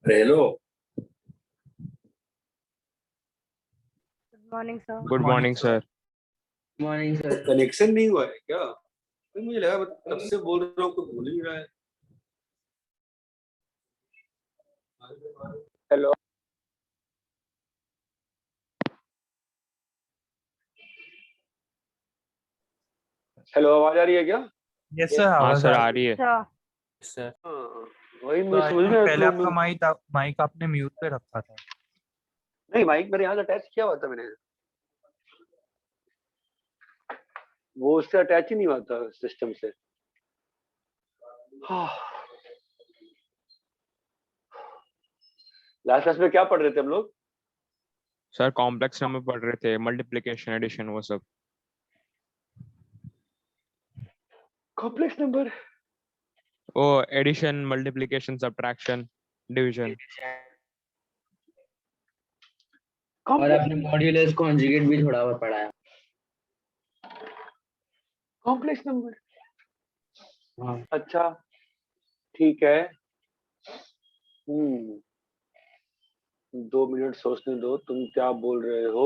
Hello. Good morning sir. Good morning sir. Morning sir. Connection नहीं हुआ है क्या? तो मुझे लगा तब से बोल रहा हूँ, कोई बोल ही नहीं रहा है। हेलो। हेलो, आवाज आ रही है क्या? यस सर, हाँ आवाज सर आ आ रही रही है। अच्छा, सर। हाँ, वही तो मुझे समझ में पहले तो आपका माइक आपने म्यूट पे रखा था। नहीं, माइक मेरे यहाँ से अटैच किया हुआ था मैंने। वो उससे अटैच ही नहीं हुआ था सिस्टम से। लास्ट क्लास में क्या पढ़ रहे थे हम लोग? सर कॉम्प्लेक्स नंबर पढ़ रहे थे, मल्टीप्लिकेशन एडिशन वो सब। Complex number. ओ एडिशन, मल्टीप्लिकेशन, सब्ट्रैक्शन, डिवीजन। और आपने मॉड्यूलस कॉन्जुगेट भी थोड़ा बहुत पढ़ा है। Complex number. हाँ, अच्छा, ठीक है। 2 मिनट सोचने दो, तुम क्या बोल रहे हो?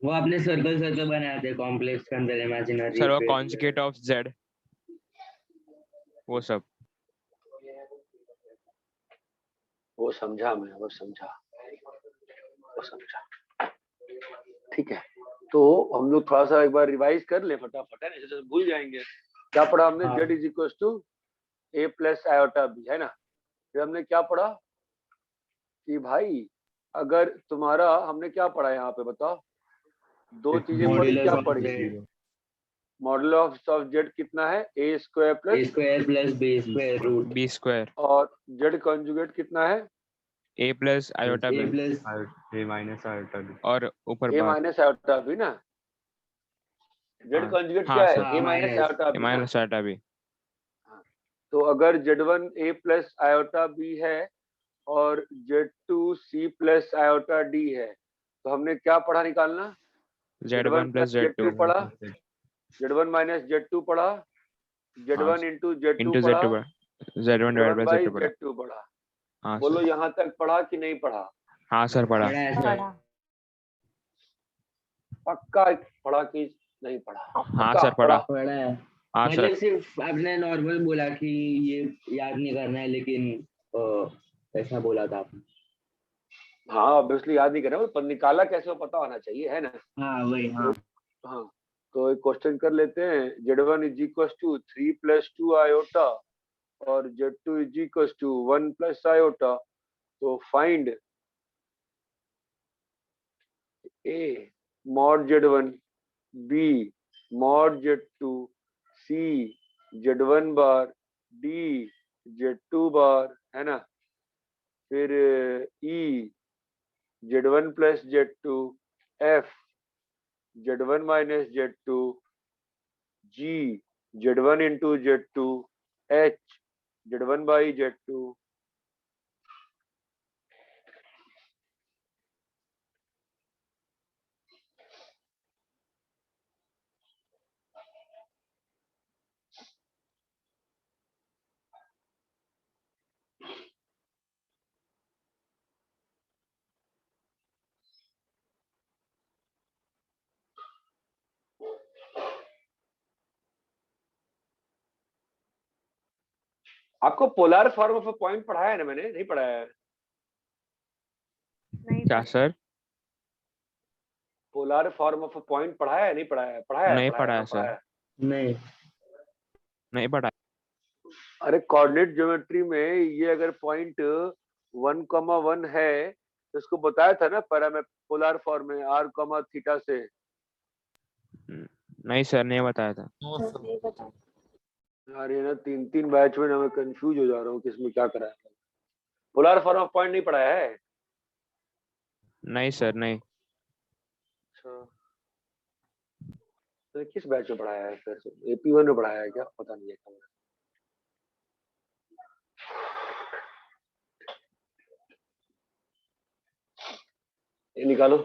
वो आपने सर्कल सर्कल बनाया थे कॉम्प्लेक्स के अंदर, इमेजिनरी सर वो पे। कॉन्जुगेट ऑफ जेड वो सब। वो समझा मैं, वो समझा। ठीक है, तो हम लोग थोड़ा सा एक बार रिवाइज कर ले फटाफट, है ना, जैसे भूल जाएंगे। क्या पढ़ा हमने? Z is equal to A plus iota B, है ना। फिर हमने क्या पढ़ा कि भाई अगर तुम्हारा, हमने क्या पढ़ा यहाँ पे बताओ? दो चीजें पढ़ी, क्या पढ़ी? मॉडल ऑफ जेड कितना है? A square plus B square root. B square. और जेड कॉन्जुगेट कितना है? A plus iota B A minus iota B और ऊपर A bar. Minus iota B ना। जेड कॉन्जुगेट हाँ क्या सर, है? A minus iota A B ना। Minus iota B. तो अगर Z1 A plus iota B है और Z2 C plus iota D है, तो हमने क्या पढ़ा निकालना? Z1 प्लस Z2 Z2 पढ़ा, Z1 माइनस Z2 पढ़ा, Z1 इंटू Z2 इंटू पढ़ा, Z2 Z1 divide Z1 bye by Z2 पड़ा। Z2 पढ़ा। हाँ बोलो सर। यहाँ तक पढ़ा कि नहीं पढ़ा? हाँ सर पढ़ा। पढ़ा। पक्का पढ़ा कि नहीं पढ़ा? हाँ पक्का सर पढ़ा। पढ़ा है। हाँ सर। मतलब सिर्फ आपने नॉर्मल बोला कि ये याद नहीं करना है, लेकिन ऐसा बोला था आपने। हाँ, ऑब्वियसली याद नहीं करना, पर निकाला कैसे वो पता होना चाहिए, है ना। हाँ वही। हाँ हाँ, तो एक क्वेश्चन कर लेते हैं। Z1 is equal to 3 plus 2 iota और Z2 is equal to 1 plus iota. तो find A mod Z1, B mod Z2, C Z1 bar, D Z2 bar, है ना। फिर E Z1 plus Z2, F Z1 minus Z2, G Z1 into Z2, H Z1 by Z2। आपको polar form of a point पढ़ाया है ना? मैंने नहीं पढ़ाया है? क्या sir? Polar form of a point पढ़ाया है? नहीं पढ़ाया? पढ़ाया है, नहीं पढ़ाया पढ़ा है, है सर। पढ़ाया है। नहीं, नहीं पढ़ा। अरे कोऑर्डिनेट ज्योमेट्री में ये अगर पॉइंट 1,1 है तो इसको बताया था ना पोलर फॉर्म में r, थीटा से। नहीं सर, नहीं बताया था। नहीं पता। यार ये ना 3 बैच में ना मैं कंफ्यूज हो जा रहा हूँ किसमें क्या कराया है। पोलर फॉर्म ऑफ पॉइंट नहीं पढ़ाया है? नहीं सर, नहीं। अच्छा, तो किस बैच में पढ़ाया है फिर? AP1 में पढ़ाया है क्या? पता नहीं है। ये निकालो।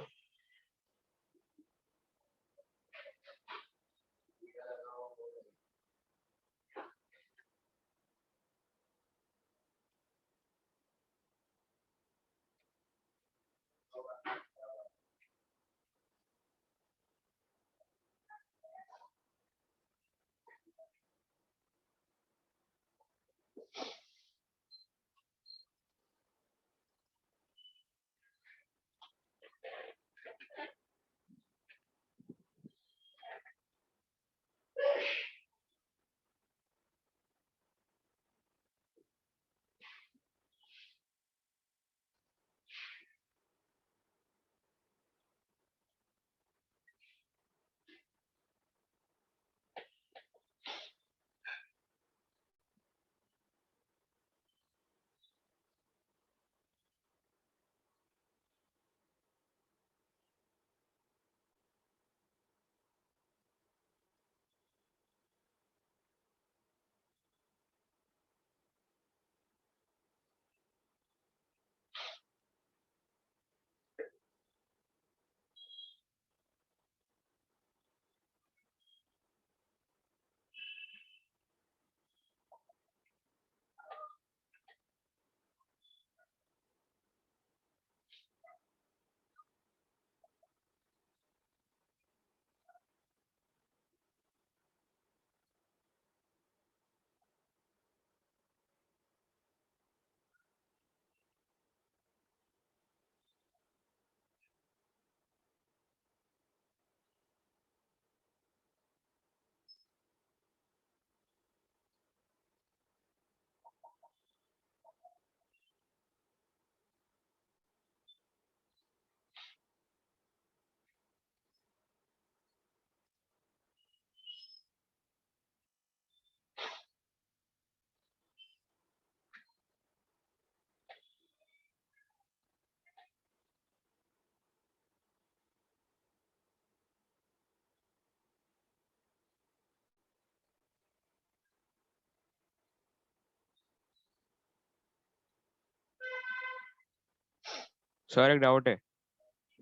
सर एक डाउट है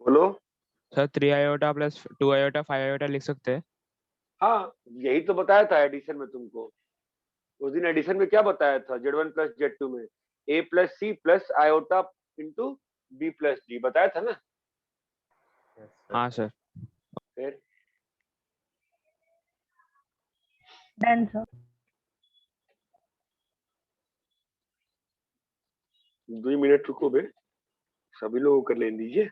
बोलो। Sir, 3 iota plus 2 iota 5 iota लिख सकते हैं? हाँ, यही तो बताया था एडिशन में तुमको। उस दिन एडिशन में क्या बताया था? Z1 प्लस Z2 में A plus C plus iota into B plus D बताया था ना। हाँ सर। फिर डन सर। 2 मिनट रुको बे, सभी लोगों को कर लेने दीजिए।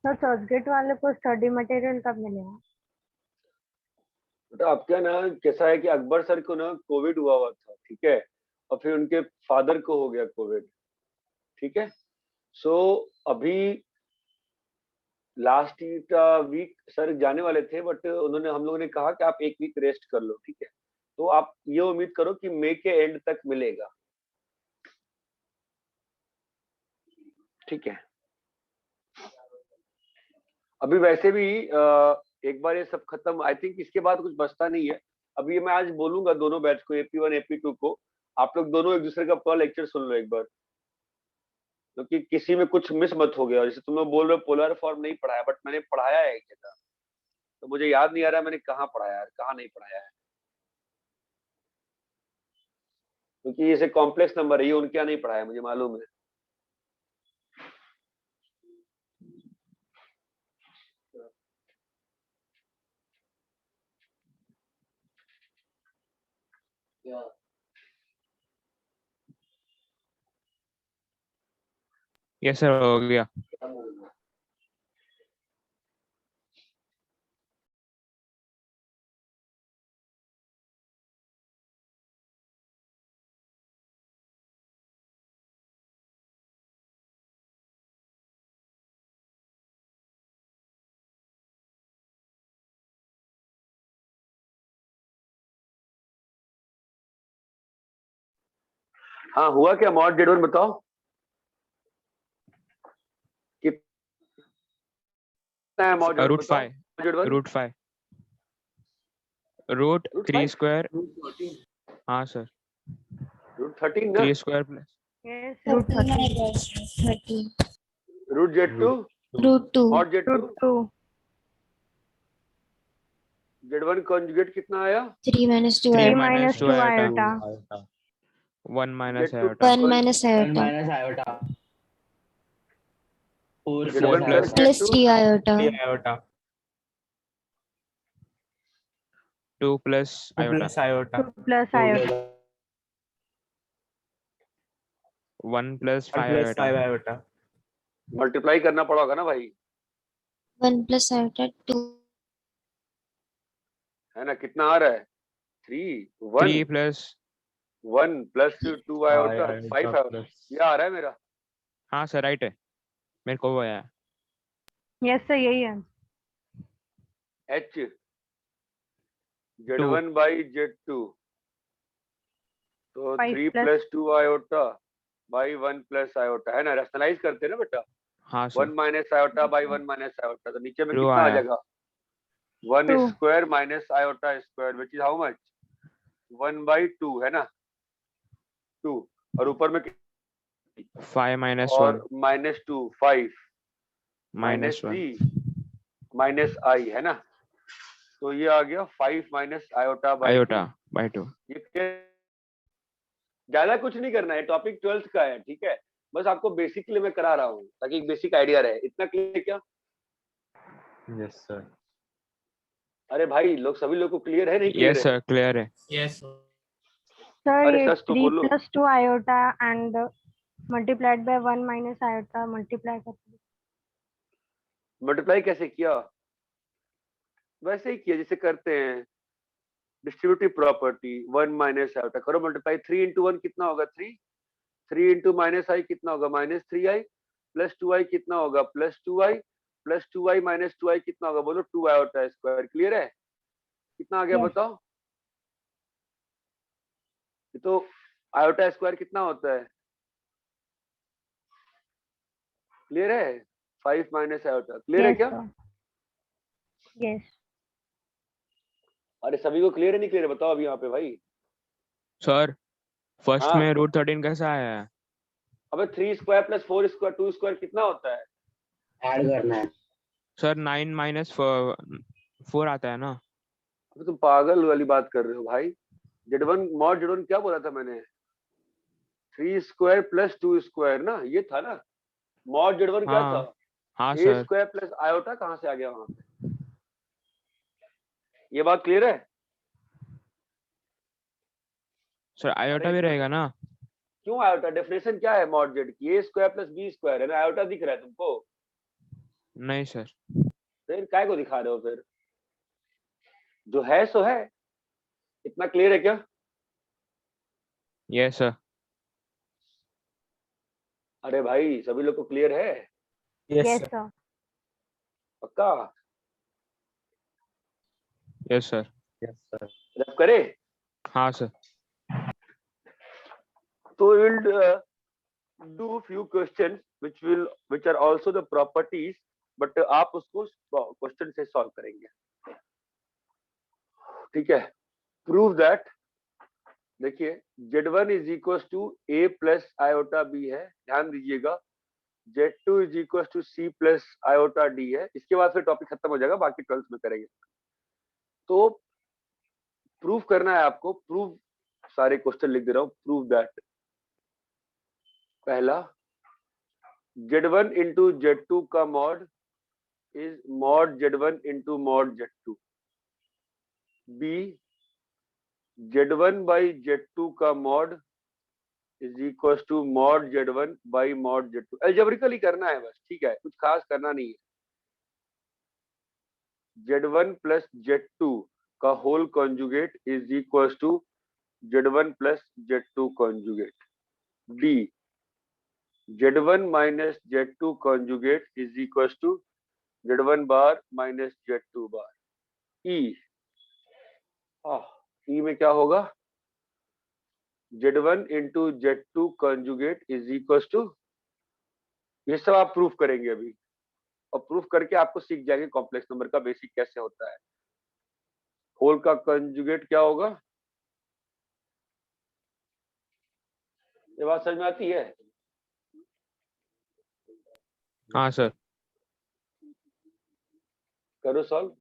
सर चर्चगेट वाले को स्टडी मटेरियल कब मिलेगा? तो अब क्या ना, कैसा है कि अकबर सर को ना कोविड हुआ था, ठीक है, और फिर उनके फादर को हो गया कोविड, ठीक है। सो अभी लास्ट वीक सर जाने वाले थे, बट उन्होंने, हम लोगों ने कहा कि आप 1 वीक रेस्ट कर लो, ठीक है। तो आप ये उम्मीद करो कि मई के एंड तक मिलेगा, ठीक है। अभी वैसे भी एक बार ये सब खत्म, आई थिंक इसके बाद कुछ बचता नहीं है। अभी ये मैं आज बोलूंगा दोनों बैच को, AP1 AP2 को, आप लोग दोनों एक दूसरे का पूरा लेक्चर सुन लो एक बार, क्योंकि किसी में कुछ मिस मत हो गया। जैसे तुम लोग बोल रहे हो पोलर फॉर्म नहीं पढ़ाया, बट मैंने पढ़ाया है एक जगह, तो मुझे याद नहीं आ रहा मैंने कहाँ पढ़ाया है कहाँ नहीं पढ़ाया है, क्योंकि जैसे कॉम्प्लेक्स नंबर है ये उनके यहाँ नहीं पढ़ाया, मुझे मालूम है। यस सर, हो गया। हाँ, हुआ क्या? मॉड Z1 बताओ कितना है? मॉड Z1 रूट बताओ। 5 Z1 root 5 root root 3 5 square. हाँ सर, रूट 13 ना, 3 square plus yes, root root 13 root Z2 root 2 mod Z2 root 2 Z1 conjugate कितना आया? 3 minus 2 3 3 iota. minus minus 2 2 iota. iota. 1 minus Z2 iota. 1 minus iota. iota. 4 Z1 plus Plus Z2 3 iota. iota. 2 plus iota. iota. 2 plus iota. 1 plus 5 iota. iota. Multiply करना पड़ेगा ना भाई, 1 plus iota 2. है ना? कितना आ रहा है? 3 1 3 plus 1 प्लस 2 आयोटा 5 आयोटा, ये आ रहा है मेरा। हाँ सर राइट है, मेरे को वो आया। यस सर यही है। H Z1 बाई Z2 तो 5 3 plus- plus 2 iota by 1 plus iota, है ना? रैशनलाइज करते हैं ना बेटा, हाँ 1 sir minus iota by 1 minus iota, तो नीचे में True कितना आ आया। जाएगा? 1 Two. Square minus iota square which is how much? 1 by 2, है ना? 2 और ऊपर में 5 minus और 1 माइनस 2 5 minus 1 3 माइनस आई, है ना? तो ये आ गया 5 minus iota by iota by 2। ये ज्यादा कुछ नहीं करना है, टॉपिक 12th का है, ठीक है? बस आपको बेसिकली मैं करा रहा हूँ ताकि एक बेसिक आइडिया रहे। इतना क्लियर क्या? Yes sir. अरे भाई लोग, सभी लोग को क्लियर है नहीं क्लियर यस है? सर क्लियर है। Yes sir. सर अरे ये सच तो 3 बोलो। plus 2 iota and multiplied by 1 minus iota multiply करते मल्टीप्लाई कैसे किया? वैसे ही किया जैसे करते हैं डिस्ट्रीब्यूटिव प्रॉपर्टी, 1 माइनस आयोटा करो मल्टीप्लाई। 3 इंटू 1 कितना होगा? 3 3 इंटू माइनस आई कितना होगा? माइनस 3i प्लस 2i कितना होगा? Plus 2i plus 2i minus 2i कितना होगा? बोलो 2 आयोटा स्क्वायर। क्लियर है? कितना आ गया Yes. बताओ? ये तो आयोटा स्क्वायर कितना होता है? क्लियर है? 5 माइनस आयोटा। क्लियर है क्या? यस अरे सभी को क्लियर है नहीं क्लियर है? बताओ अभी यहाँ पे भाई। सर फर्स्ट हाँ। में √13 कैसा आया है? अबे 3 स्क्वायर प्लस 4 स्क्वायर 2 स्क्वायर कितना होता है? ऐड करना है। सर 9 minus 4 आता है ना? अबे तुम पागल वाली बात कर रहे हो भाई। Z1 मॉड Z1 क्या बोला था मैंने? 3 स्क्वायर प्लस 2 स्क्वायर ना, ये था ना? मॉड Z1 क्या हाँ था? हाँ ए सर। स्क्वायर प्लस आयोटा कहाँ से आ गया वहां पे? ये बात क्लियर है? सर आयोटा अरे भी रहेगा ना? क्यों आयोटा? डेफिनेशन क्या है मॉड जेड की? ए स्क्वायर प्लस बी स्क्वायर है ना? आयोटा दिख रहा है तुमको? नहीं सर। फिर काय को दिखा रहे हो फिर? जो है सो है। इतना क्लियर है क्या? Yes sir. अरे भाई सभी लोग को क्लियर है? यस सर पक्का? Yes sir. रब करे? हाँ सर। तो we'll do few questions which are also the properties, but आप उसको क्वेश्चन से सॉल्व करेंगे, ठीक है? प्रूव दैट, देखिए Z1 is equal to a plus iota b है, ध्यान दीजिएगा। Z2 is equal to c plus iota d है। इसके बाद फिर टॉपिक खत्म हो जाएगा, बाकी 12th में करेंगे। तो प्रूव करना है आपको। प्रूव, सारे क्वेश्चन लिख दे रहा हूँ। प्रूव दैट, पहला Z1 इंटू Z2 का mod is mod Z1 into mod Z2। B, Z1 by Z2 का mod is equal to mod Z1 by mod Z2। Algebraically करना है बस, ठीक है? कुछ खास करना नहीं है। Z1 प्लस Z2 का whole conjugate is equal to Z1 plus Z2 conjugate. D, Z1 minus Z2 conjugate is equal to Z1 bar minus Z2 bar. E, E में क्या होगा? Z1 into Z2 conjugate is equal to, ये सब आप proof करेंगे अभी, और proof करके आपको सीख जाएंगे कॉम्प्लेक्स नंबर का बेसिक कैसे होता है। होल का कॉन्जुगेट क्या होगा? ये बात समझ में आती है? हाँ सर। करो सॉल्व।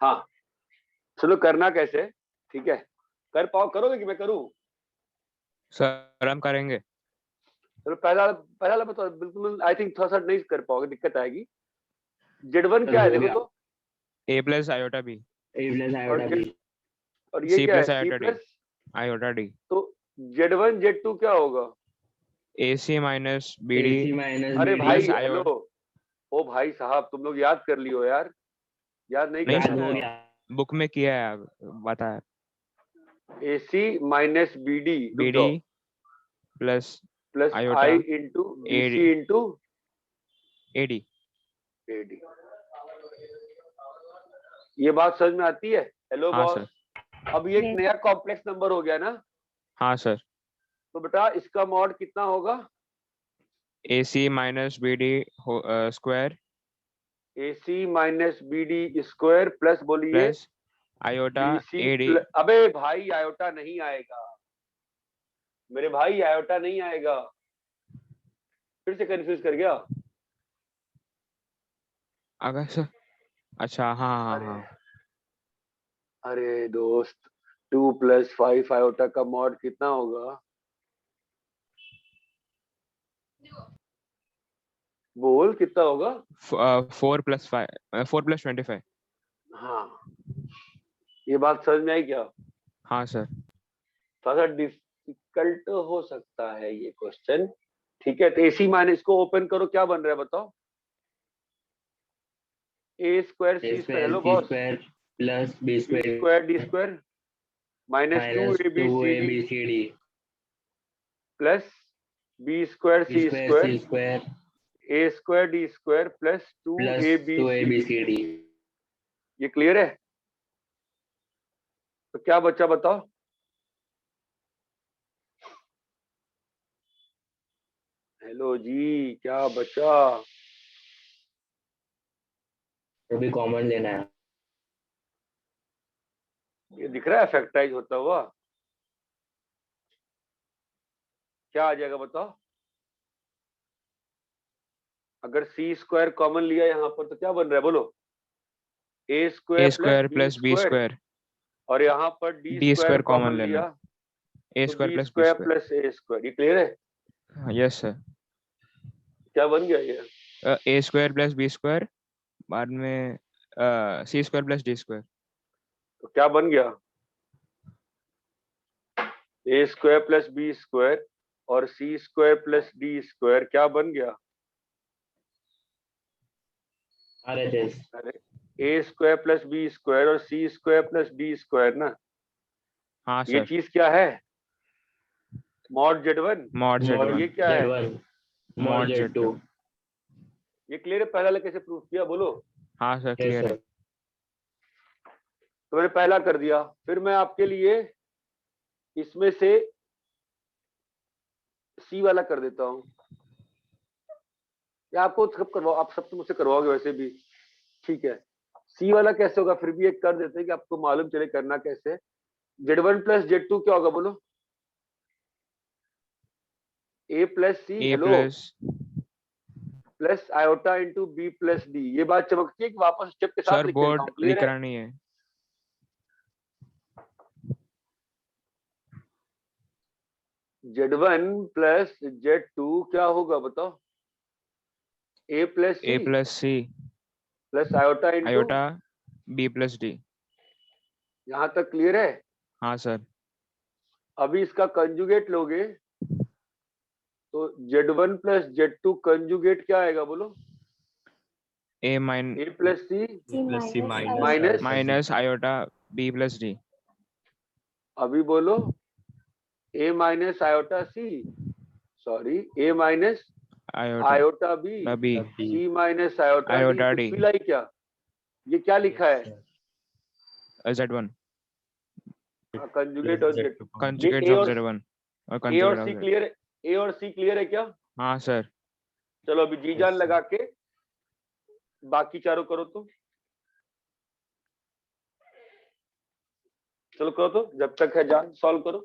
हाँ चलो करना कैसे, ठीक है, कर पाओ करोगे कि मैं करूं? सर हम करेंगे। चलो पहला पहला बताओ, बिल्कुल आई थिंक थोड़ा सा नहीं कर पाओगे, दिक्कत आएगी। Z1 क्या है हो देखो गया। तो, A plus iota B, A plus और iota B, और ये C क्या है plus C iota D, plus, iota D, तो Z1 Z2 क्या होगा? AC minus BD AC minus अरे BD भाई plus हेलो, iota। ओ भाई साहब तुम लोग याद कर लियो यार, याद नहीं नहीं कर याद हो रहे गया। बुक में किया है, अब बताया। AC माइनस BD, रुक BD जाओ, plus plus iota I into BC AD into AD। AD। ये बात समझ में आती है? हेलो हाँ बॉस, सर। अब ये एक Yes. नया कॉम्प्लेक्स नंबर हो गया ना, हाँ सर। तो बेटा इसका मॉड कितना होगा? AC minus BD square AC minus BD square plus बोलिए plus iota BC AD। अबे भाई आयोटा नहीं आएगा मेरे भाई, आयोटा नहीं आएगा, फिर से कंफ्यूज कर गया। अगर सर, अच्छा हाँ हाँ अरे हाँ। अरे दोस्त, 2 + 5 आयोटा का मॉड कितना होगा? बोल कितना होगा? 4 plus 5 4 plus 25। हाँ ये बात समझ में आई क्या? हाँ सर। थोड़ा सा डिफिकल्ट हो सकता है ये क्वेश्चन, ठीक है। तो AC माइनस को ओपन करो, क्या बन रहा है बताओ? A square A C square, square hello C boss, square plus B B square square D square minus minus 2ABCD 2ABCD plus B square B C square square C square A square D square plus plus 2ABCD। 2ABCD। ये clear है? तो क्या बच्चा बताओ? Hello जी, क्या बच्चा? वो भी कॉमन लेना है। ये दिख रहा है फैक्टराइज होता हुआ? क्या आ जाएगा बताओ? अगर C स्क्वायर कॉमन लिया यहाँ पर तो क्या बन रहा है बोलो? A A square square plus B plus B square, square और यहाँ पर D D square square common common लेना। लिया A तो square B plus B square square। Plus A square. ये क्लियर है? Yes sir. क्या बन गया ये? A square plus B square, बाद में C square plus D square। तो क्या बन गया? A square plus B square और C square plus D square क्या बन गया? RHS अरे A square plus B square और C square plus D square ना, हाँ ये सर। चीज क्या है? Mod Z1। मॉड mod और Z1 ये क्या है? Z1 mod mod Z2। Z2। ये क्लियर है? पहला कैसे प्रूफ किया बोलो? हाँ सर Yes क्लियर है। sir। तो मैंने पहला कर दिया, फिर मैं आपके लिए इसमें से C वाला कर देता हूँ, या आपको सब करवाओ, आप सब तो मुझसे करवाओगे वैसे भी, ठीक है। C वाला कैसे होगा, फिर भी एक कर देते हैं कि आपको मालूम चले करना कैसे। Z1 प्लस Z2 क्या होगा बोलो? A plus C, A hello, plus plus iota into B plus D। ये बात चमकती है कि वापस स्टेप के साथ सर लिख देता बोर्ड हूँ? क्लियर है? लिखना नहीं है। Z1 प्लस Z2 क्या होगा बताओ? A plus A C plus C plus iota into, iota B plus D। यहाँ तक क्लियर है? हाँ सर। अभी इसका कंजुगेट लोगे तो Z1 प्लस Z2 कंजुगेट क्या आएगा बोलो? A min A plus C C C minus minus, minus iota B plus D। अभी बोलो A minus iota C, sorry A minus iota iota B, B C minus iota D। iota कुछ D भी लाई क्या? ये क्या लिखा है? Z1 conjugate और Z। ये conjugates A of और Z1 और A और conjugate C of Z। Clear है? A और C क्लियर है क्या? हाँ सर। चलो अभी जी जान लगा के बाकी चारों करो तो, चलो करो तो, जब तक है जान सॉल्व करो।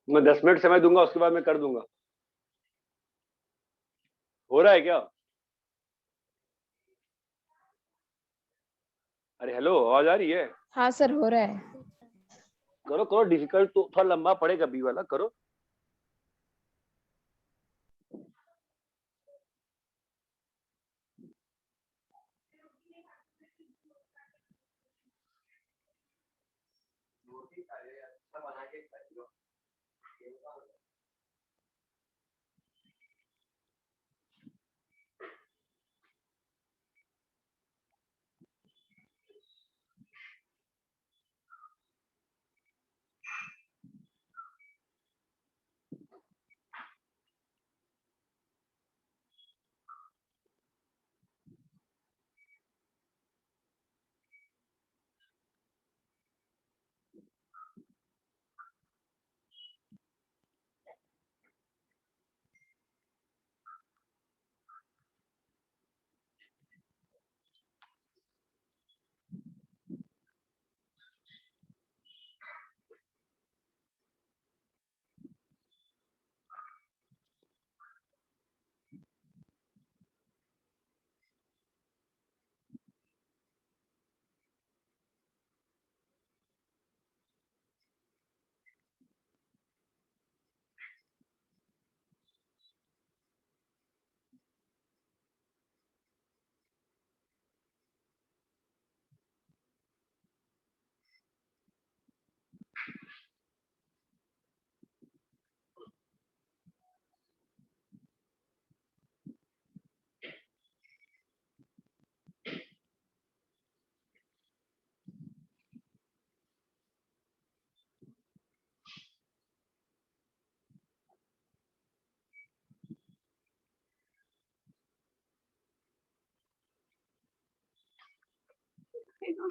मैं 10 मिनट समय दूंगा, उसके बाद मैं कर दूंगा। हो रहा है क्या? अरे हेलो, आवाज आ रही है? हाँ सर हो रहा है। करो करो, डिफिकल्ट तो थोड़ा लंबा पड़ेगा बी वाला, करो। दिखेगा।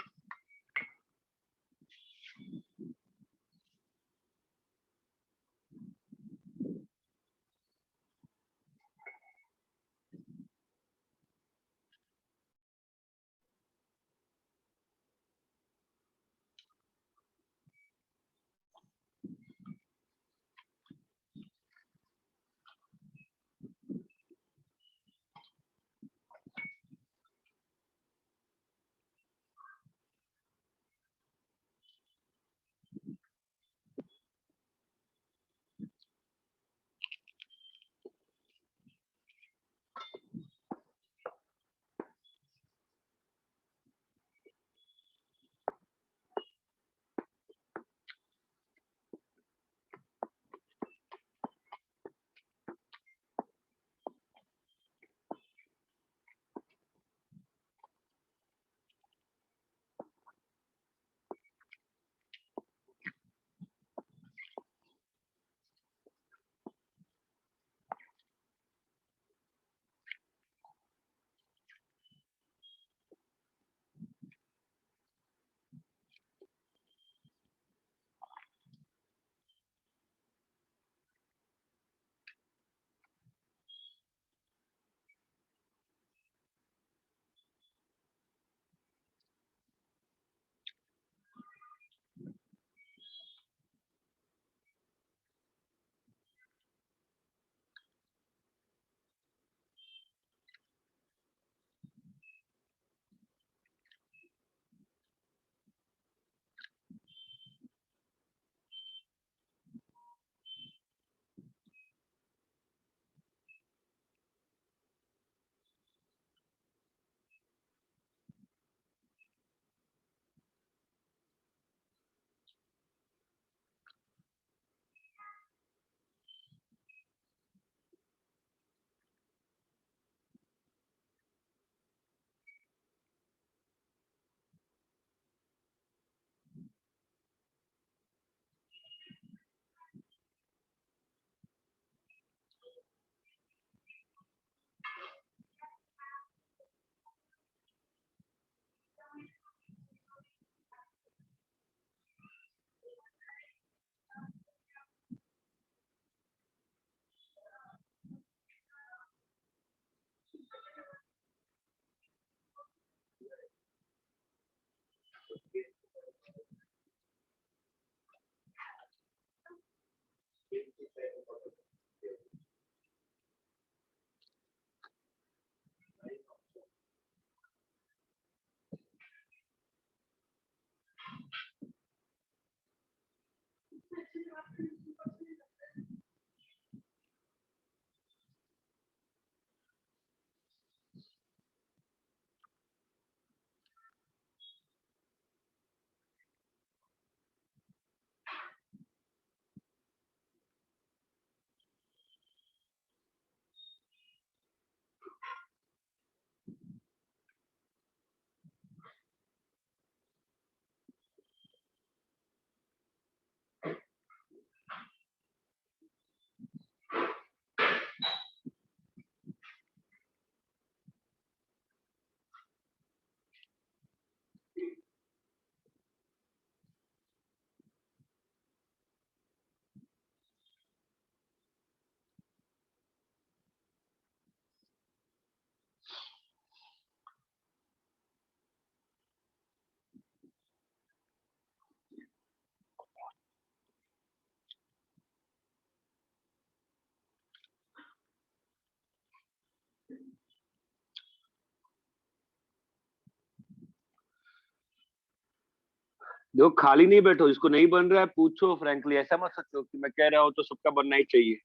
जो खाली नहीं बैठो, जिसको नहीं बन रहा है पूछो फ्रैंकली, ऐसा मत सोचो कि मैं कह रहा हूँ तो सबका बनना ही चाहिए।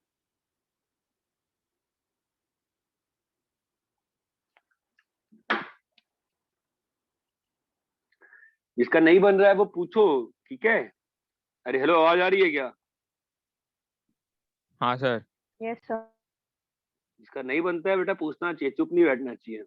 जिसका नहीं बन रहा है वो पूछो, ठीक है। अरे हेलो, आवाज आ रही है क्या? हाँ सर। Yes sir. जिसका नहीं बनता है बेटा पूछना चाहिए, चुप नहीं बैठना चाहिए।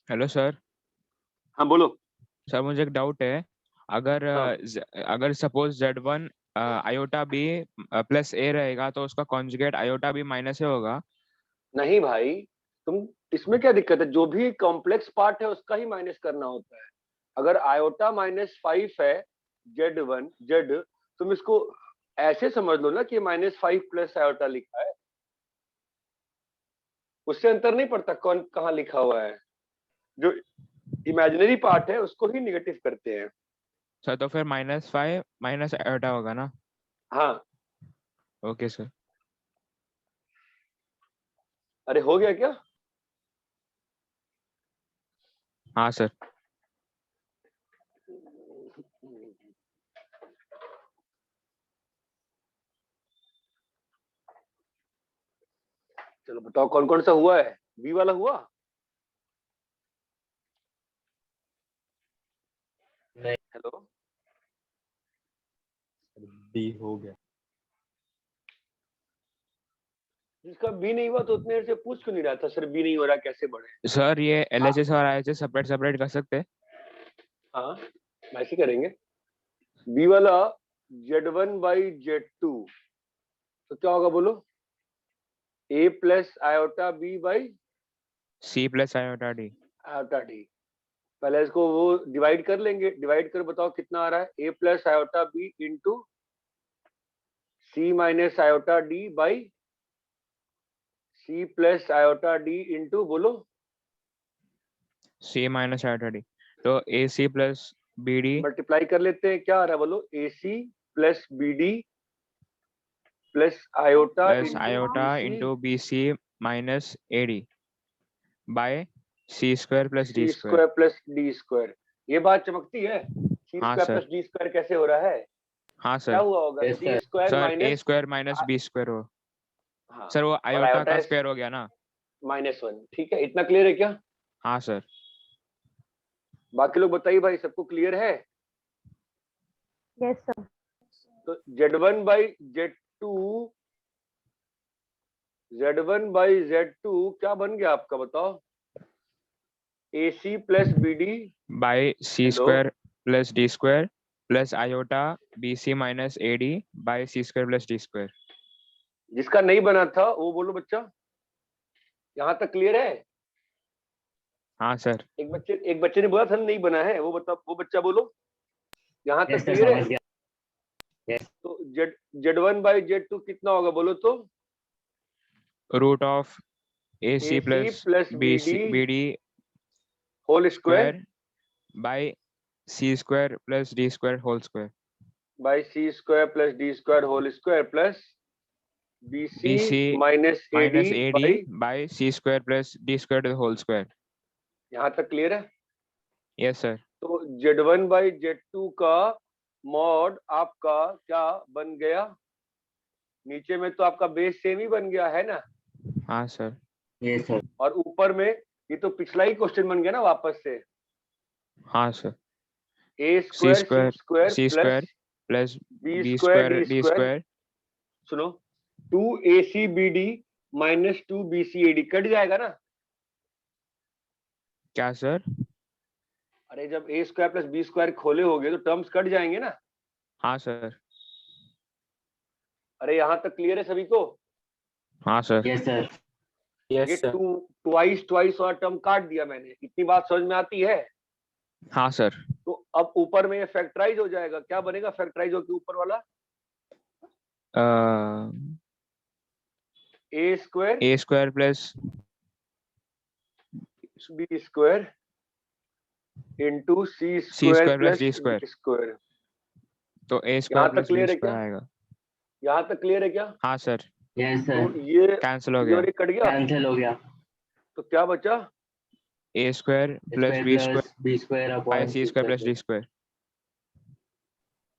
Hello sir. हाँ बोलो। सर मुझे एक डाउट है। अगर हाँ। अगर suppose Z1 iota B plus A रहेगा तो उसका conjugate iota B minus A होगा। नहीं भाई, तुम इसमें क्या दिक्कत है? जो भी कॉम्प्लेक्स पार्ट है उसका ही माइनस करना होता है। अगर आयोटा -5 है Z1 Z, तुम इसको ऐसे समझ लो ना कि -5 प्लस आयोटा लिखा है, उससे अंतर नहीं पड़ता कौन कहाँ लिखा हुआ है। जो इमेजिनरी पार्ट है उसको ही निगेटिव करते हैं। सर तो फिर -5 माइनस आयोटा होगा ना। हाँ। Okay sir. अरे हो गया क्या? हाँ सर। चलो बताओ कौन कौन सा हुआ है। बी वाला हुआ? नहीं। हेलो। डी हो गया। जिसका बी नहीं हुआ तो उतने देर से पूछ क्यों नहीं रहा था सर बी नहीं हो रहा कैसे बढ़े? सर ये LHS और IHS सेपरेट सेपरेट कर सकते हैं? हाँ ऐसे करेंगे। बी वाला Z1/Z2 तो क्या होगा बोलो? A plus iota B by C plus iota D. Iota D. पहले इसको वो डिवाइड कर लेंगे। डिवाइड कर बताओ कितना आ रहा है? A plus iota B into C minus iota D by C plus iota D into बोलो C माइनस आयोटा डी। तो AC प्लस BD मल्टीप्लाई कर लेते हैं। क्या आ रहा है बोलो? AC plus BD plus iota plus iota into into BC minus AD by C square plus D C square. Square plus D square. ये बात चमकती है। C हाँ square sir. Plus D square कैसे हो रहा है? हाँ क्या सर। हुआ होगा? Yes, C sir. Square sir A minus square minus B square हो। हाँ सर वो और आयोटा आयोटा का स्क्वायर हो गया ना। -1। ठीक है, इतना क्लियर है क्या? हाँ सर। बाकी लोग बताइए भाई, सबको क्लियर है? Yes, sir. तो Z1/Z2 Z1/Z2 क्या बन गया आपका बताओ? AC plus BD by C hello square plus D square plus iota BC minus AD by C square plus D square. जिसका नहीं बना था वो बोलो बच्चा। यहाँ तक क्लियर है? हाँ सर। एक बच्चे ने बोला था नहीं बना है, वो बता, वो बच्चा बोलो। यहाँ Yes, तक sir, क्लियर है? समझ गया। Yes. तो Z1/Z2 कितना होगा बोलो तो? Root of AC AC plus plus BD whole square square by C square plus D square whole square by C square plus D square whole square plus BC BC minus AD minus AD by. By C square plus D square whole square. यहाँ तक clear है? Yes sir. तो Z1/Z2 का mod आपका क्या बन गया? नीचे में तो आपका बेस सेम ही बन गया है ना, हाँ सर। Yes, sir. और ऊपर में ये तो पिछला ही क्वेश्चन बन गया ना वापस से। हाँ sir. A C square square C C square square plus B B square square D D square. Square. सुनो 2ACBD माइनस 2BCAD कट जाएगा ना? क्या सर? अरे जब A square plus B square खोले होगे तो टर्म्स कट जाएंगे ना? हाँ सर। अरे यहाँ तक क्लियर है सभी को? हाँ सर। Yes, sir. ये ट्वाइस वाला टर्म काट दिया मैंने। इतनी बात समझ में आती है? हाँ सर। तो अब ऊपर में ये फैक्टराइज हो जाएगा। क्या बनेगा फैक्टराइज होके ऊपर वाला? A square A square plus B square into C C square square plus plus D D square. Square. तो A यहाँ स्क्वायर तक प्लस B क्लियर है स्क्वायर क्या? आएगा। यहाँ तक क्लियर है क्या? हाँ सर। Yes, तो sir. ये कैंसिल हो ये गया। और ये कट गया। Cancel हो गया. तो क्या बचा? A square plus Square B plus square B square by upon C C square plus plus D square.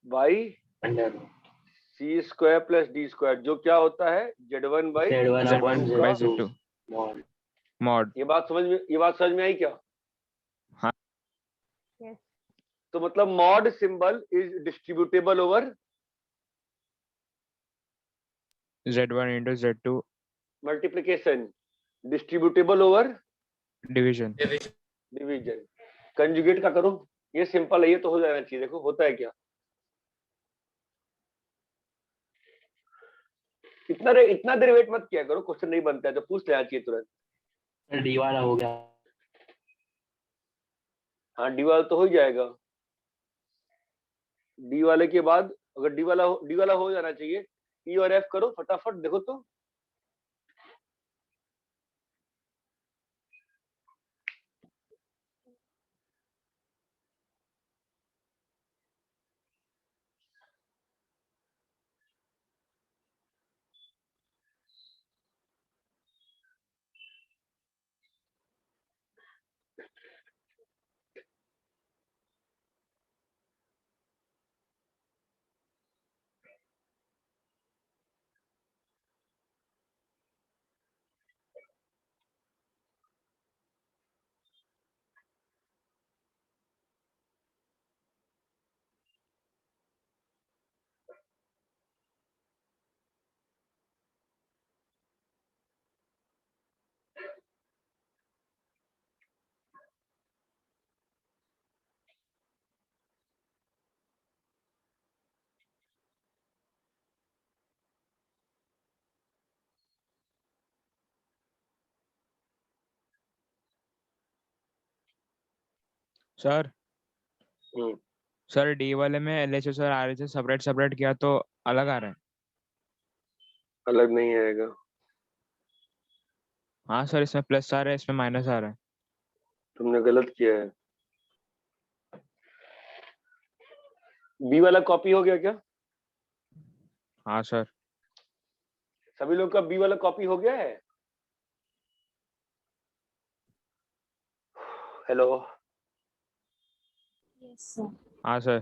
By under C square plus D square, जो क्या होता है Z1 by Z1 upon Z1 by Z2. Z2 Mod. Mod. ये बात समझ में आई क्या? हाँ। Yes. तो मतलब mod symbol is distributable over Z1 into Z2 multiplication, distributable over division. Division. Conjugate का करो, ये सिंपल है, ये तो हो जाना चाहिए। देखो होता है क्या, इतना देर वेट मत किया करो, क्वेश्चन नहीं बनता है तो पूछ लेना चाहिए तुरंत। सर डी वाला हो गया। हाँ डी वाला तो हो ही जाएगा। डी वाले के बाद अगर डी वाला हो जाना चाहिए, ई और एफ करो फटाफट। देखो तो सर हम्म, सर डी वाले में LHS और RHS सेपरेट सेपरेट किया तो अलग आ रहा है। अलग नहीं आएगा। हाँ सर, इसमें प्लस आ रहा है, इसमें माइनस आ रहा है। तुमने गलत किया है। बी वाला कॉपी हो गया क्या? हाँ सर। सभी लोग का बी वाला कॉपी हो गया है? Hello, Yes, sir. हाँ सर।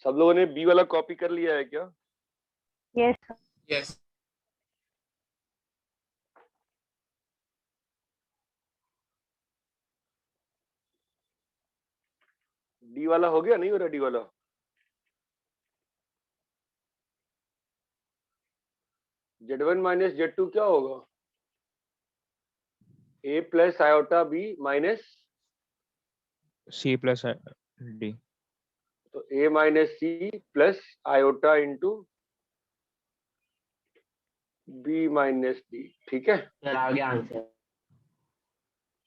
सब लोगों ने बी वाला कॉपी कर लिया है क्या? Yes, sir. यस डी वाला हो गया, नहीं हो रहा डी वाला? Z1 माइनस Z2 क्या होगा? A plus iota B minus, C plus D। तो A minus C plus iota into B minus D. ठीक है। सर आ गया आंसर।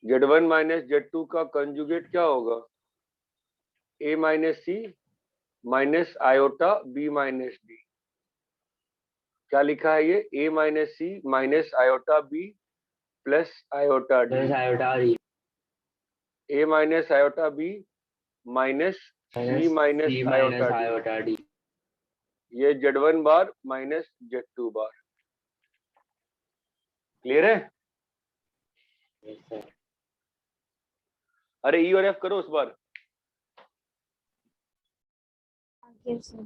Z1 माइनस Z2 का कंजुगेट क्या होगा? A minus C minus iota B minus D. क्या लिखा है ये? A minus C minus iota B plus iota D. Plus iota D A minus iota B minus C minus C iota minus D. Iota D. ये Z1 bar minus Z2 bar. Clear है? Yes sir. अरे E और F करो उस बार। Yes, sir.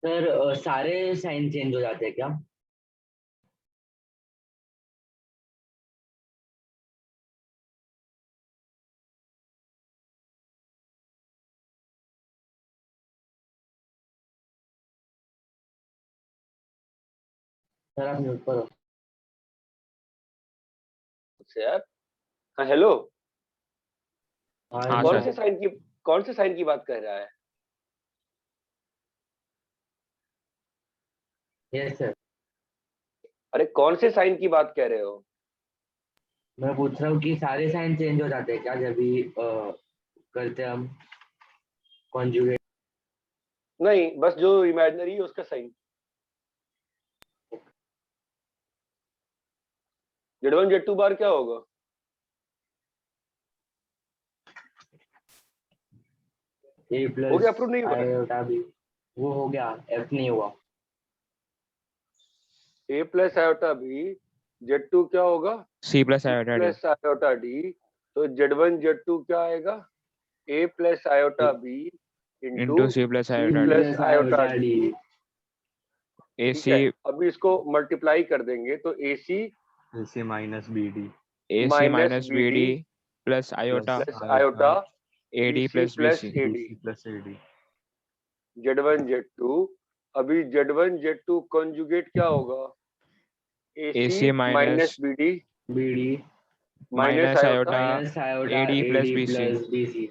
Sir सारे sign change हो जाते हैं क्या? सर आप म्यूट पर हो। से यार। हाँ हेलो, हाँ कौन सर। से साइन की बात कर रहा है? Yes sir. अरे कौन से साइन की बात कह रहे हो? मैं पूछ रहा हूँ कि सारे साइन चेंज हो जाते हैं क्या जब भी करते हैं हम कॉन्जुगेट? नहीं, बस जो इमेजिनरी है उसका साइन। Z1 Z2 बार क्या होगा? ए हो प्लस गया, अप्रूव नहीं हुआ? Iota B. वो हो गया, एफ नहीं हुआ। A plus iota B, Z2 क्या होगा? C plus C iota D. Plus iota D. तो Z1 Z2 क्या आएगा? A plus iota B into into C plus C iota D. Plus iota D. A ठीक C है, अभी इसको multiply कर देंगे तो AC AC minus BD minus B D plus iota plus iota A D BC plus B plus C. AD। BC plus AD Z1 Z2, अभी Z1 Z2 conjugate क्या होगा? AC AC minus minus BD B D minus minus iota iota minus iota AD A plus D B C plus B C.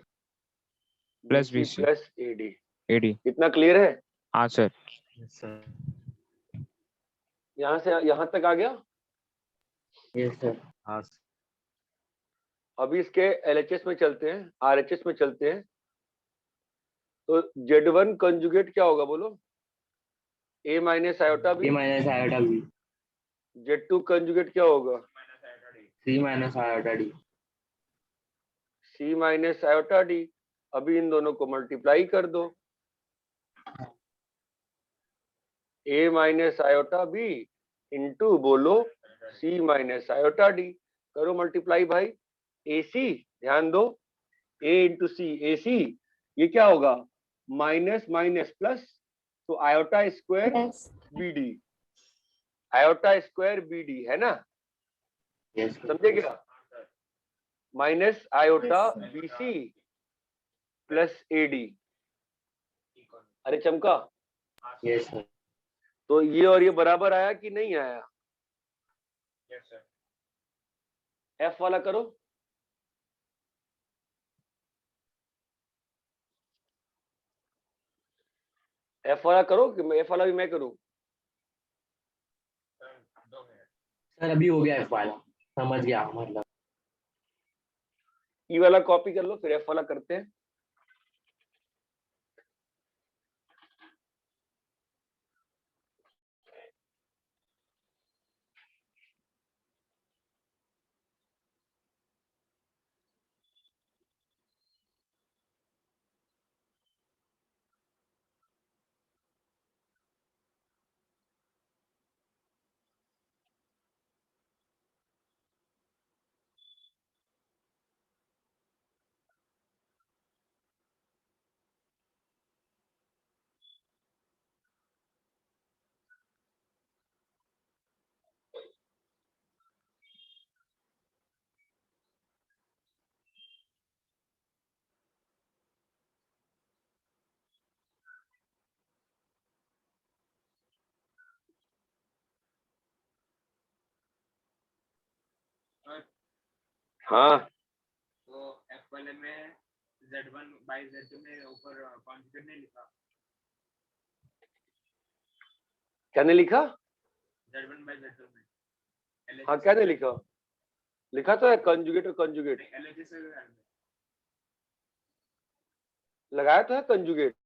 Plus BC BC plus AD। AD। इतना clear है? हाँ sir. Yes sir. यहाँ से यहाँ तक आ गया। Yes sir. हाँ अभी इसके LHS में चलते हैं, RHS में चलते हैं। तो Z1 कंजुगेट क्या होगा बोलो? A minus iota A B. Minus iota B. Z2 conjugate क्या होगा? C minus iota D. C minus iota D. अभी इन दोनों को मल्टीप्लाई कर दो। A minus iota B into बोलो C माइनस आयोटा डी। करो मल्टीप्लाई भाई। AC ध्यान दो, A इंटू सी AC, ये क्या होगा? माइनस माइनस प्लस, तो iota square Plus. BD, iota square BD है ना? यस समझे क्या? Minus iota Yes, sir. BC plus AD। अरे चमका, यस सर। तो ये और ये बराबर आया कि नहीं आया? F वाला करो। F वाला करो कि F वाला भी मैं करूं? सर अभी हो गया एफ वाला, समझ गया मतलब। E वाला कॉपी कर लो, फिर F वाला करते हैं। हाँ, तो F वाले में Z1 by Z2 में ऊपर कॉन्जुगेट नहीं लिखा। क्या नहीं लिखा? Z1 by Z2 में हाँ, क्या नहीं लिखा? लिखा तो है कंजुगेट और कंजुगेट, LHS से लगाया तो है कंजुगेट।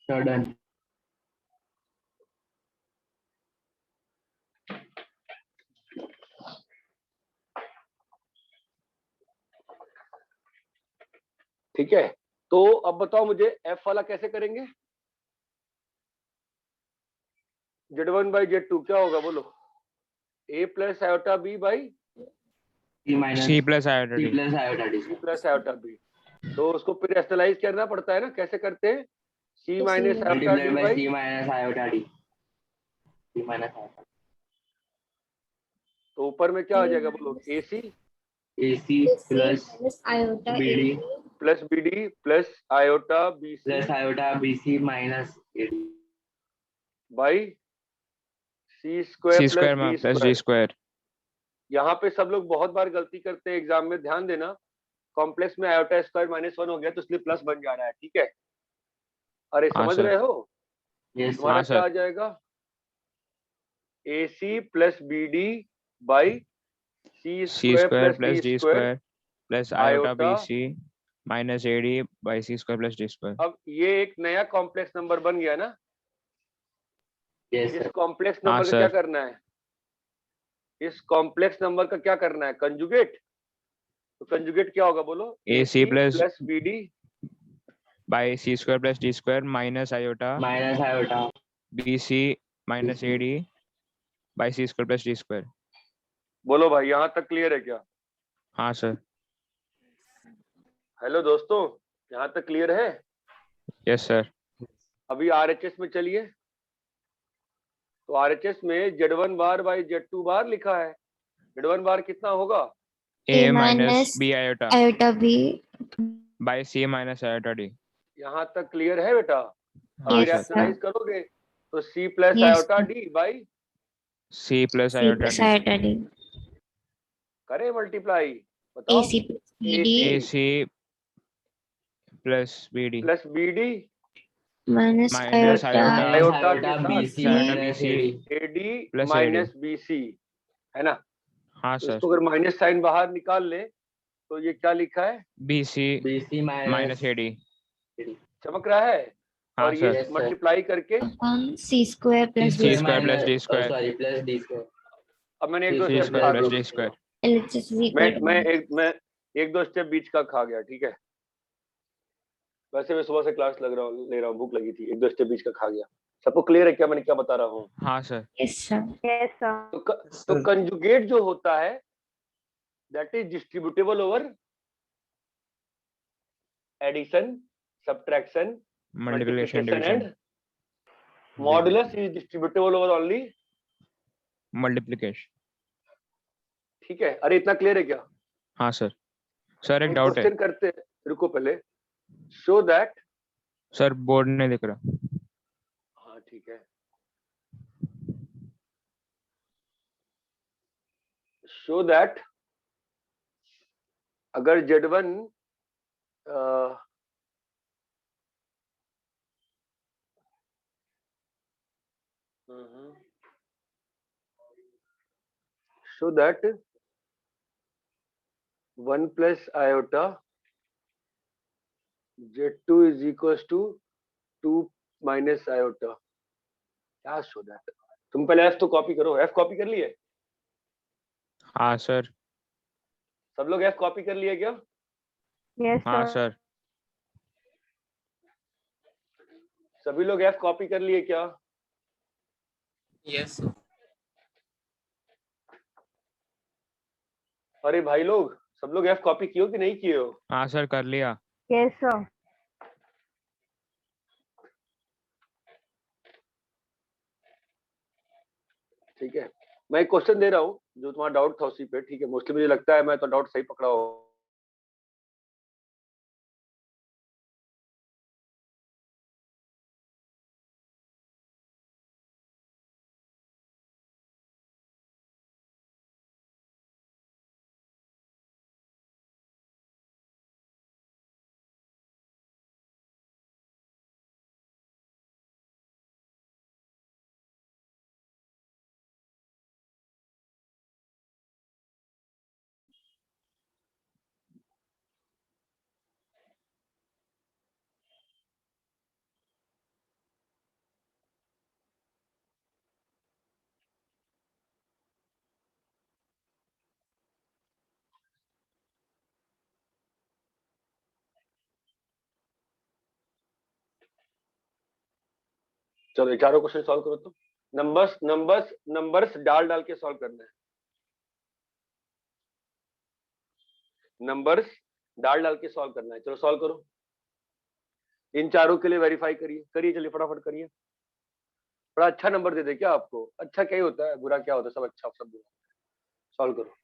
डन। ठीक है, तो अब बताओ मुझे एफ वाला कैसे करेंगे? Z1 बाई Z2 क्या होगा बोलो? A plus iota B by C minus C plus iota C D. plus iota D. C plus iota B. तो उसको फिर रैशनलाइज करना पड़ता है ना, कैसे करते हैं? C minus iota Multiplied D by by C minus iota D. C minus iota. तो ऊपर में क्या आ जाएगा बोलो? AC AC plus minus iota BD plus BD plus iota BC plus iota BC minus AD. By C C square square plus plus D D square. square. यहाँ पे सब लोग बहुत बार गलती करते हैं एग्जाम में, ध्यान देना। कॉम्प्लेक्स में आयोटा स्क्वायर -1 हो गया तो इसलिए प्लस बन जा रहा है, ठीक है? अरे हाँ समझ सर। रहे हो? Yes. तुम्हारा हाँ क्या सर। आ जाएगा? AC plus BD by C C square square plus plus D D square square plus iota iota. BC minus AD by C square plus D square. अब ये एक नया कॉम्प्लेक्स नंबर बन गया ना? Yes, इस sir. कॉम्प्लेक्स हाँ number का क्या सर। करना है? इस कॉम्प्लेक्स नंबर का क्या करना है? कंजुगेट। तो कंजुगेट क्या होगा बोलो? AC plus plus BD by C square plus D square minus iota Minus iota BC minus BC. AD by C square plus D square. बोलो भाई, यहाँ तक क्लियर है क्या? हाँ सर। हेलो दोस्तों, यहाँ तक क्लियर है? Yes sir. अभी RHS में चलिए। तो RHS में Z1 बार बाई Z2 बार लिखा है। Z1 बार कितना होगा? A A minus minus B iota iota B. by C minus iota D. यहाँ तक क्लियर है बेटा? हाँ अभी Yes, सर। रैशनलाइज करोगे तो C plus Yes, iota sir. D by C plus C iota plus D. iota D. करे multiply, बताओ। AC plus BD AC plus BD plus BD minus minus iota iota Minus iota iota के साथ BC iota minus BC AD. AD plus minus BC, है ना? हाँ तो sir. इसको अगर माइनस साइन बाहर निकाल ले तो ये क्या लिखा है? BC BC minus minus AD. चमक रहा है? हाँ और ये सर। Yes, sir. मल्टीप्लाई करके upon C square plus C D square plus D Oh, square. sorry, plus D square. अब मैंने एक C दो C स्टेप square खा plus दिए। D square. LHS is equal to मैं एक दो स्टेप बीच का खा गया, ठीक है? वैसे मैं सुबह से क्लास ले रहा हूँ, भूख लगी थी, एक दो स्टेप बीच का खा गया। सबको क्लियर है क्या मैंने क्या बता रहा हूँ? हाँ sir. yes sir. Yes, sir. तो कंजुगेट जो होता है that is distributable over addition, subtraction, Multiplication, multiplication division, and modulus is distributable over only. multiplication. ठीक है? अरे इतना क्लियर है क्या? हाँ सर। सर एक डाउट है क्वेश्चन करते, रुको पहले। शो दैट, सर, बोर्ड नहीं दिख रहा। हाँ ठीक है। शो दैट अगर Z1 show that 1 plus iota Z2 is equal to 2 minus iota. क्या शो दैट? तुम पहले F तो कॉपी करो। F कॉपी कर लिए? हाँ सर। सब लोग F कॉपी कर लिए क्या? Yes, हाँ sir. सर। सभी लोग F कॉपी कर लिए क्या? यस अरे भाई लोग, सब लोग F कॉपी किए हो कि नहीं किए हो? हाँ सर, कर लिया। Yes, sir. ठीक है, मैं एक क्वेश्चन दे रहा हूँ जो तुम्हारा डाउट था उसी पे, ठीक है? मोस्टली मुझे लगता है मैं तो डाउट सही पकड़ा हूँ। चलो ये चारों क्वेश्चन सॉल्व करो। तो नंबर्स नंबर्स नंबर्स डाल डाल के सॉल्व करना है, नंबर्स डाल डाल के सॉल्व करना है। चलो सॉल्व करो, इन चारों के लिए वेरीफाई करिए, करिए चलिए फटाफट करिए। बड़ा अच्छा नंबर दे दे क्या आपको? अच्छा क्या ही होता है, बुरा क्या होता है? सब अच्छा सब बुरा। सॉल्व करो।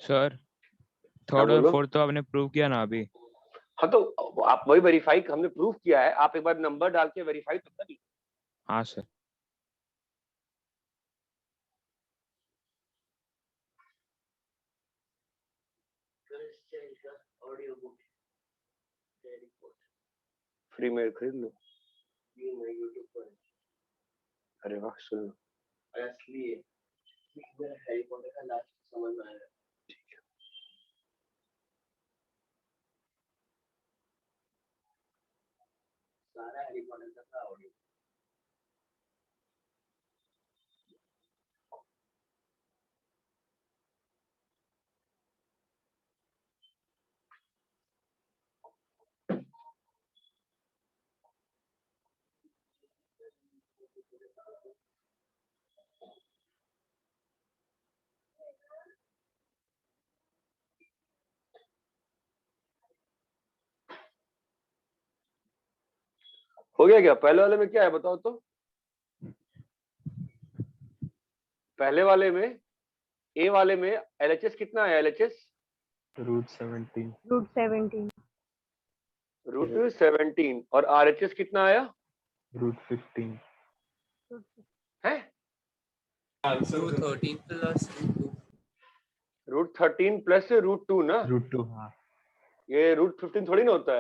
सर हाँ थर्ड और बोलो। फोर्थ तो आपने प्रूव किया ना अभी। हाँ तो आप वही वेरीफाई हमने प्रूफ किया है, आप एक बार नंबर डाल के वेरीफाई तो करिए। हाँ सर। फ्री में खरीद लो। अरे वाह सुन लो। हो गया क्या? पहले वाले में क्या है बताओ तो? पहले वाले में ए वाले में एलएचएस कितना है? एलएचएस √17 √17 √17 और आरएचएस कितना आया √15 है? आंसर √13 प्लस √2 ना? √2 हाँ ये √15 थोड़ी ना होता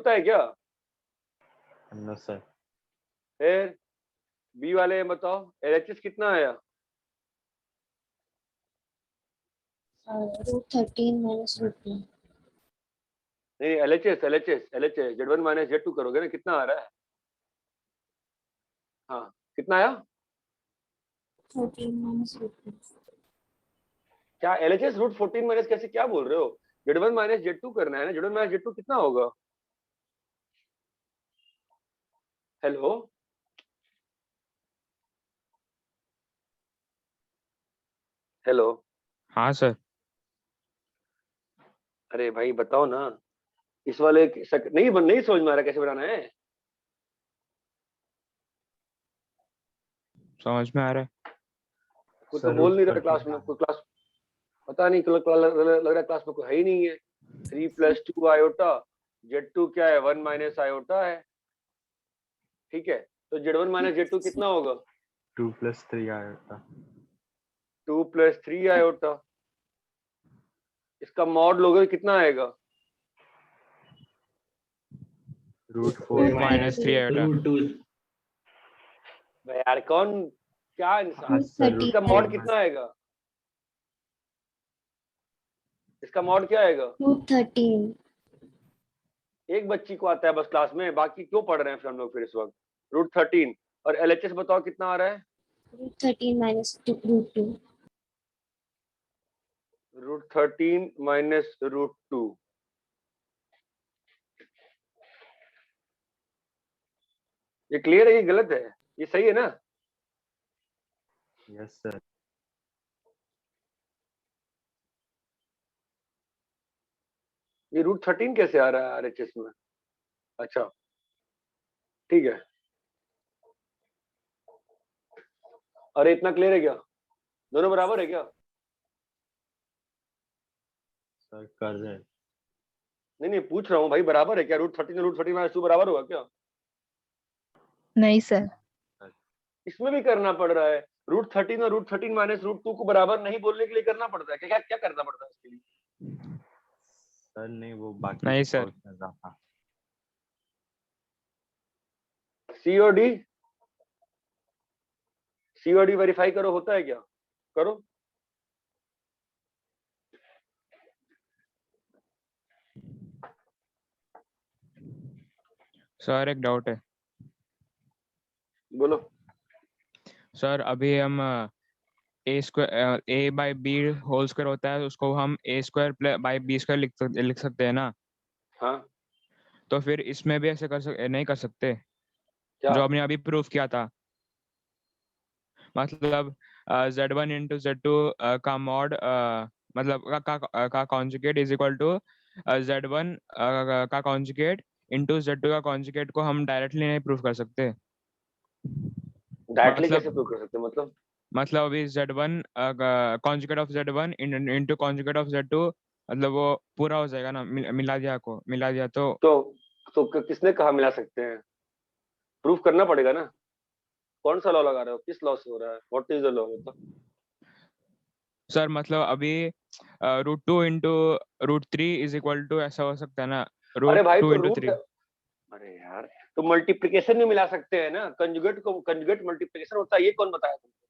है क्या? नो सर फिर बी वाले में बताओ एलएचएस कितना आया? √13 minus √2. नहीं एलएचएस Z1 माइनस Z2 करोगे ना, कितना आ रहा है? हाँ कितना आया? 13 minus √2. क्या एलएचएस √14 माइनस कैसे, क्या बोल रहे हो? Z1 माइनस Z2 करना है ना, Z1 माइनस Z2 कितना होगा? Hello hello. हाँ सर। अरे भाई बताओ ना, इस वाले नहीं समझ में आ रहा कैसे बनाना है? समझ में आ रहा है। कोई तो सर बोल नहीं रहा √13 क्लास में, कोई क्लास पता नहीं, लग रहा है क्लास में कोई है ही नहीं है। 3 + 2 आयोटा, Z2 क्या है? 1 माइनस आयोटा है, ठीक है। तो Z1 माइनस Z2 कितना होगा? 2 + 3 आयोटा 2 + 3 आयोटा। इसका मॉड लोगे कितना आएगा? √4 माइनस 3 आयोटा। √2 यार कौन, क्या इंसान, हाँ सर इसका √4 मॉड कितना आएगा? इसका मॉड क्या आएगा? √13. एक बच्ची को आता है बस क्लास में, बाकी क्यों पढ़ रहे हैं फिर हम लोग फिर इस वक्त? √13 और एलएचएस बताओ कितना आ रहा है? √13 minus √2. √13 माइनस √2। ये क्लियर है, ये गलत है, ये सही है ना? यस सर ये √13 कैसे आ रहा है आरएचएस में? अच्छा ठीक है। अरे इतना क्लियर है क्या? दोनों बराबर है क्या? सर कर रहे हैं। नहीं नहीं पूछ रहा हूँ भाई, बराबर है क्या? √13 और √13 माइनस 2 बराबर होगा क्या? नहीं सर। इसमें भी करना पड़ रहा है। √13 और √13 माइनस √2 को बराबर नहीं बोलने के लिए करना पड़ता है क्या? क्या करना पड़ता है इसके लिए? सर नहीं, वो बाकी नहीं कुछ और सर। कर रहा था। सीओडी सीओडी वेरीफाई करो, होता है क्या? करो। सर एक डाउट है बोलो। सर। अभी हम a/b होल स्क्वायर होता है, उसको हम a² / b² लिख सकते हैं ना? हाँ तो फिर इसमें भी ऐसे नहीं कर सकते क्या? जो हमने अभी प्रूफ किया था? मतलब z1 इंटू z2 का मॉड मतलब का conjugate is equal to z1 का कॉन्जुगेट इंटू z2 का कॉन्जुगेट को हम डायरेक्टली नहीं प्रूफ कर सकते? डायरेक्टली मतलब कैसे प्रूव कर सकते हैं? मतलब अभी z1 conjugate of z1 into conjugate of z2, मतलब वो पूरा हो जाएगा ना? मिला दिया तो किसने कहा मिला सकते हैं? प्रूफ करना पड़ेगा ना। कौन सा लॉ लगा रहे हो? किस लॉ से हो रहा है? What is the law? Sir मतलब अभी √2 इंटू √3 इज इक्वल टू ऐसा हो सकता है ना? अरे भाई √2 तो इंटू रूट, 3। अरे यार तो मल्टीप्लिकेशन में मिला सकते हैं ना। कंजुगेट मल्टीप्लिकेशन होता है, ये कौन बताया तुमको?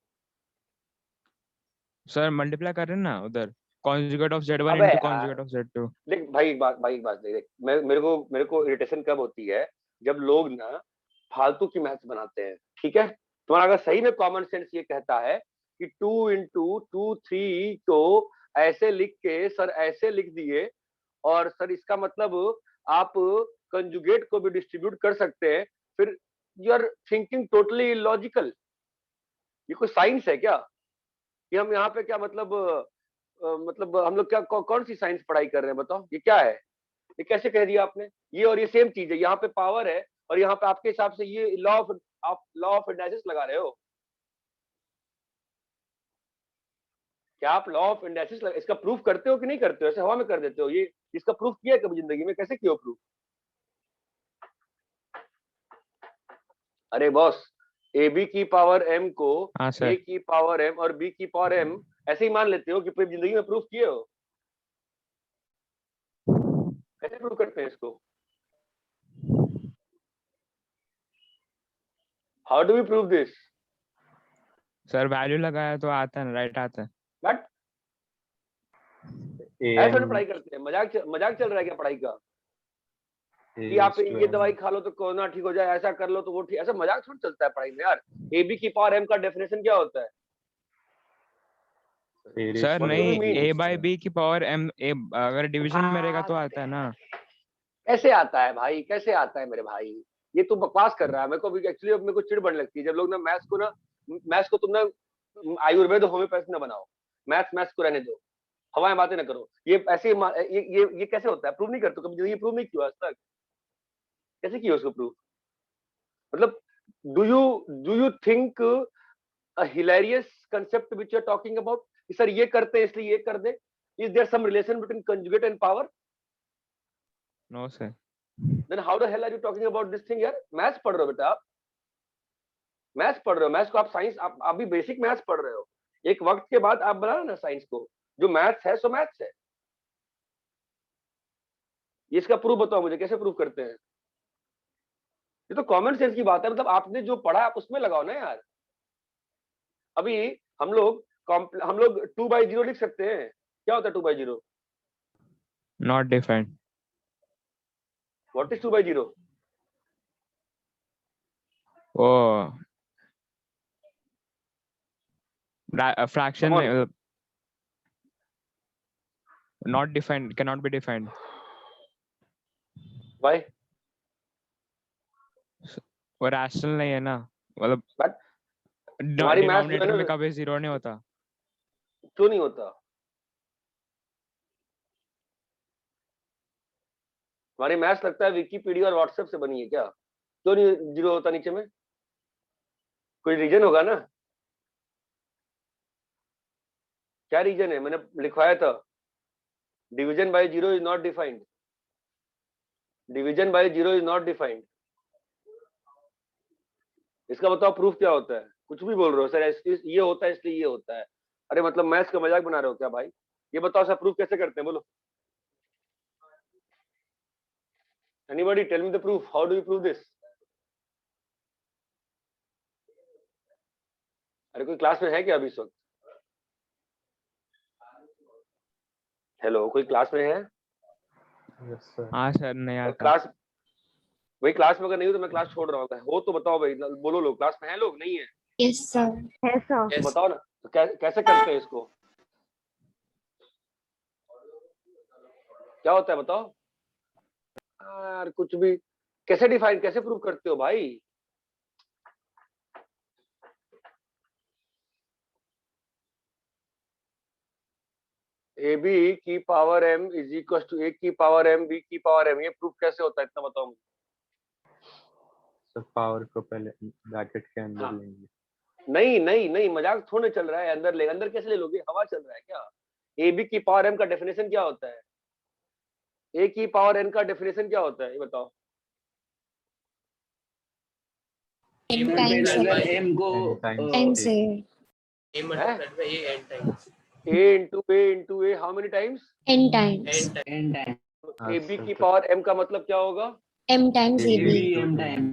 सर मल्टीप्लाई कर रहे हैं ना उधर, कॉन्जुगेट ऑफ z1 अबे इंटू यार कॉन्जुगेट ऑफ z2। देख भाई, एक बात देख, मेरे को इरिटेशन कब होती है? जब लोग ना फालतू की मैथ्स बनाते हैं। ठीक है, तुम्हारा अगर सही में कॉमन सेंस ये कहता है कि 2 इंटू 2 3 को ऐसे लिख के सर ऐसे लिख दिए, और सर इसका मतलब आप कंजुगेट को भी डिस्ट्रीब्यूट कर सकते हैं, फिर you are thinking totally illogical. ये कोई साइंस है क्या कि हम यहाँ पे क्या मतलब हम लोग क्या कौन सी साइंस पढ़ाई कर रहे हैं? बताओ ये क्या है? ये कैसे कह दिया आपने? ये और ये सेम चीज है। यहाँ पे पावर है और यहाँ पे आपके हिसाब से ये लॉ ऑफ इंडाइसिस लगा रहे हो क्या? आप लॉ ऑफ इंडाइसिस इसका प्रूफ करते हो कि नहीं करते हो? ऐसे हवा में कर देते हो? ये इसका प्रूफ किया है कभी जिंदगी में? कैसे किया हो प्रूफ? अरे बॉस, ए बी की पावर एम को हाँ ए सर। की पावर एम और बी की पावर एम ऐसे ही मान लेते हो कि पूरी जिंदगी में प्रूफ किए हो? कैसे प्रूव करते हैं इसको? How do we prove this? Sir value लगाया तो आता है ना, राइट आता है। बट ऐसे नहीं पढ़ाई करते हैं। मजाक चल रहा है क्या पढ़ाई का? कि आप ये दवाई खा लो तो कोरोना ठीक हो जाए, ऐसा कर लो तो वो ठीक। ऐसा मजाक थोड़ा चलता है पढ़ाई में यार। ए बी की पावर एम का डेफिनेशन क्या होता है? सर What do नहीं, you mean? a/b की पावर m अगर डिवीजन में रहेगा तो आता है ना? कैसे आता है भाई? कैसे आता है मेरे भाई? ये तू बकवास कर रहा है। मेरे को एक्चुअली मेरे को चिढ़ बढ़ने लगती है जब लोग ना मैथ्स को तुम ना आयुर्वेद होम्योपैथी ना बनाओ। मैथ्स को रहने दो, हवाएं बातें ना करो। ये ऐसे ये कैसे होता है? प्रूव नहीं करते कभी? ये प्रूव नहीं किया आज तक। कैसे किया उसको प्रूव? मतलब do you think a hilarious concept which you are talking about कि सर ये करते हैं इसलिए ये कर दे? Is there some relation between conjugate and power? No sir. Then how the hell are you talking about this thing यार? Maths पढ़ रहे हो बेटा आप, मैथ्स पढ़ रहे हो। मैथ्स को आप साइंस, आप अभी बेसिक मैथ्स पढ़ रहे हो। एक वक्त के बाद आप बना ना साइंस को। जो मैथ्स है सो मैथ्स है। इसका प्रूफ बताओ मुझे, कैसे प्रूफ करते हैं? ये तो कॉमन सेंस की बात है। मतलब आपने जो पढ़ा आप उसमें लगाओ ना यार। अभी हम लोग 2/0 लिख सकते हैं। क्या होता है 2/0? Not defined. What is 2/0? Oh fraction Come on. Not defined, can not be defined. Why? वो रैशनल नहीं है ना, मतलब But हमारी मैथ्स डिनोमिनेटर में कभी जीरो नहीं होता। क्यों नहीं होता? हमारी मैथ्स लगता है विकीपीडिया और व्हाट्सएप से बनी है क्या? क्यों नहीं जीरो होता नीचे में? कोई रीजन होगा ना। क्या रीजन है? मैंने लिखवाया था division by zero is not defined, division by zero is not defined. इसका बताओ प्रूफ क्या होता है? कुछ भी बोल रहे हो सर, ये होता है इसलिए ये होता है। अरे मतलब मैथ्स का मजाक बना रहे हो क्या भाई? ये बताओ सर प्रूफ कैसे करते हैं, बोलो। Anybody tell me the proof, how do you prove this? अरे कोई क्लास में है क्या अभी इस वक्त? हेलो, कोई क्लास में है? Yes sir. हाँ सर, नहीं आता। क्लास, वही क्लास में अगर नहीं हो तो मैं क्लास छोड़ रहा हूँ। हो तो बताओ भाई, बोलो लोग, क्लास में है लोग? नहीं है? Yes, sir. है सर। तो बताओ ना, तो कैसे करते हैं इसको? क्या होता है बताओ यार, कुछ भी कैसे डिफाइन, कैसे प्रूव करते हो भाई? ए बी की power m is equal to A की पावर m बी की पावर m, ये प्रूफ कैसे होता है इतना बताओ मुझे। सर पावर को पहले ब्रैकेट के अंदर हाँ। लेंगे। नहीं नहीं नहीं, मजाक थोड़े चल रहा है। अंदर ले, अंदर कैसे ले लोगे? हवा चल रहा है क्या? ए बी की पावर m का डेफिनेशन क्या होता है? ए की पावर n का डेफिनेशन क्या होता है ये बताओ। N times अगर A. m को Times A. A into A how many times? N times. n time A B की पावर m का मतलब क्या होगा? M times a AB. b m time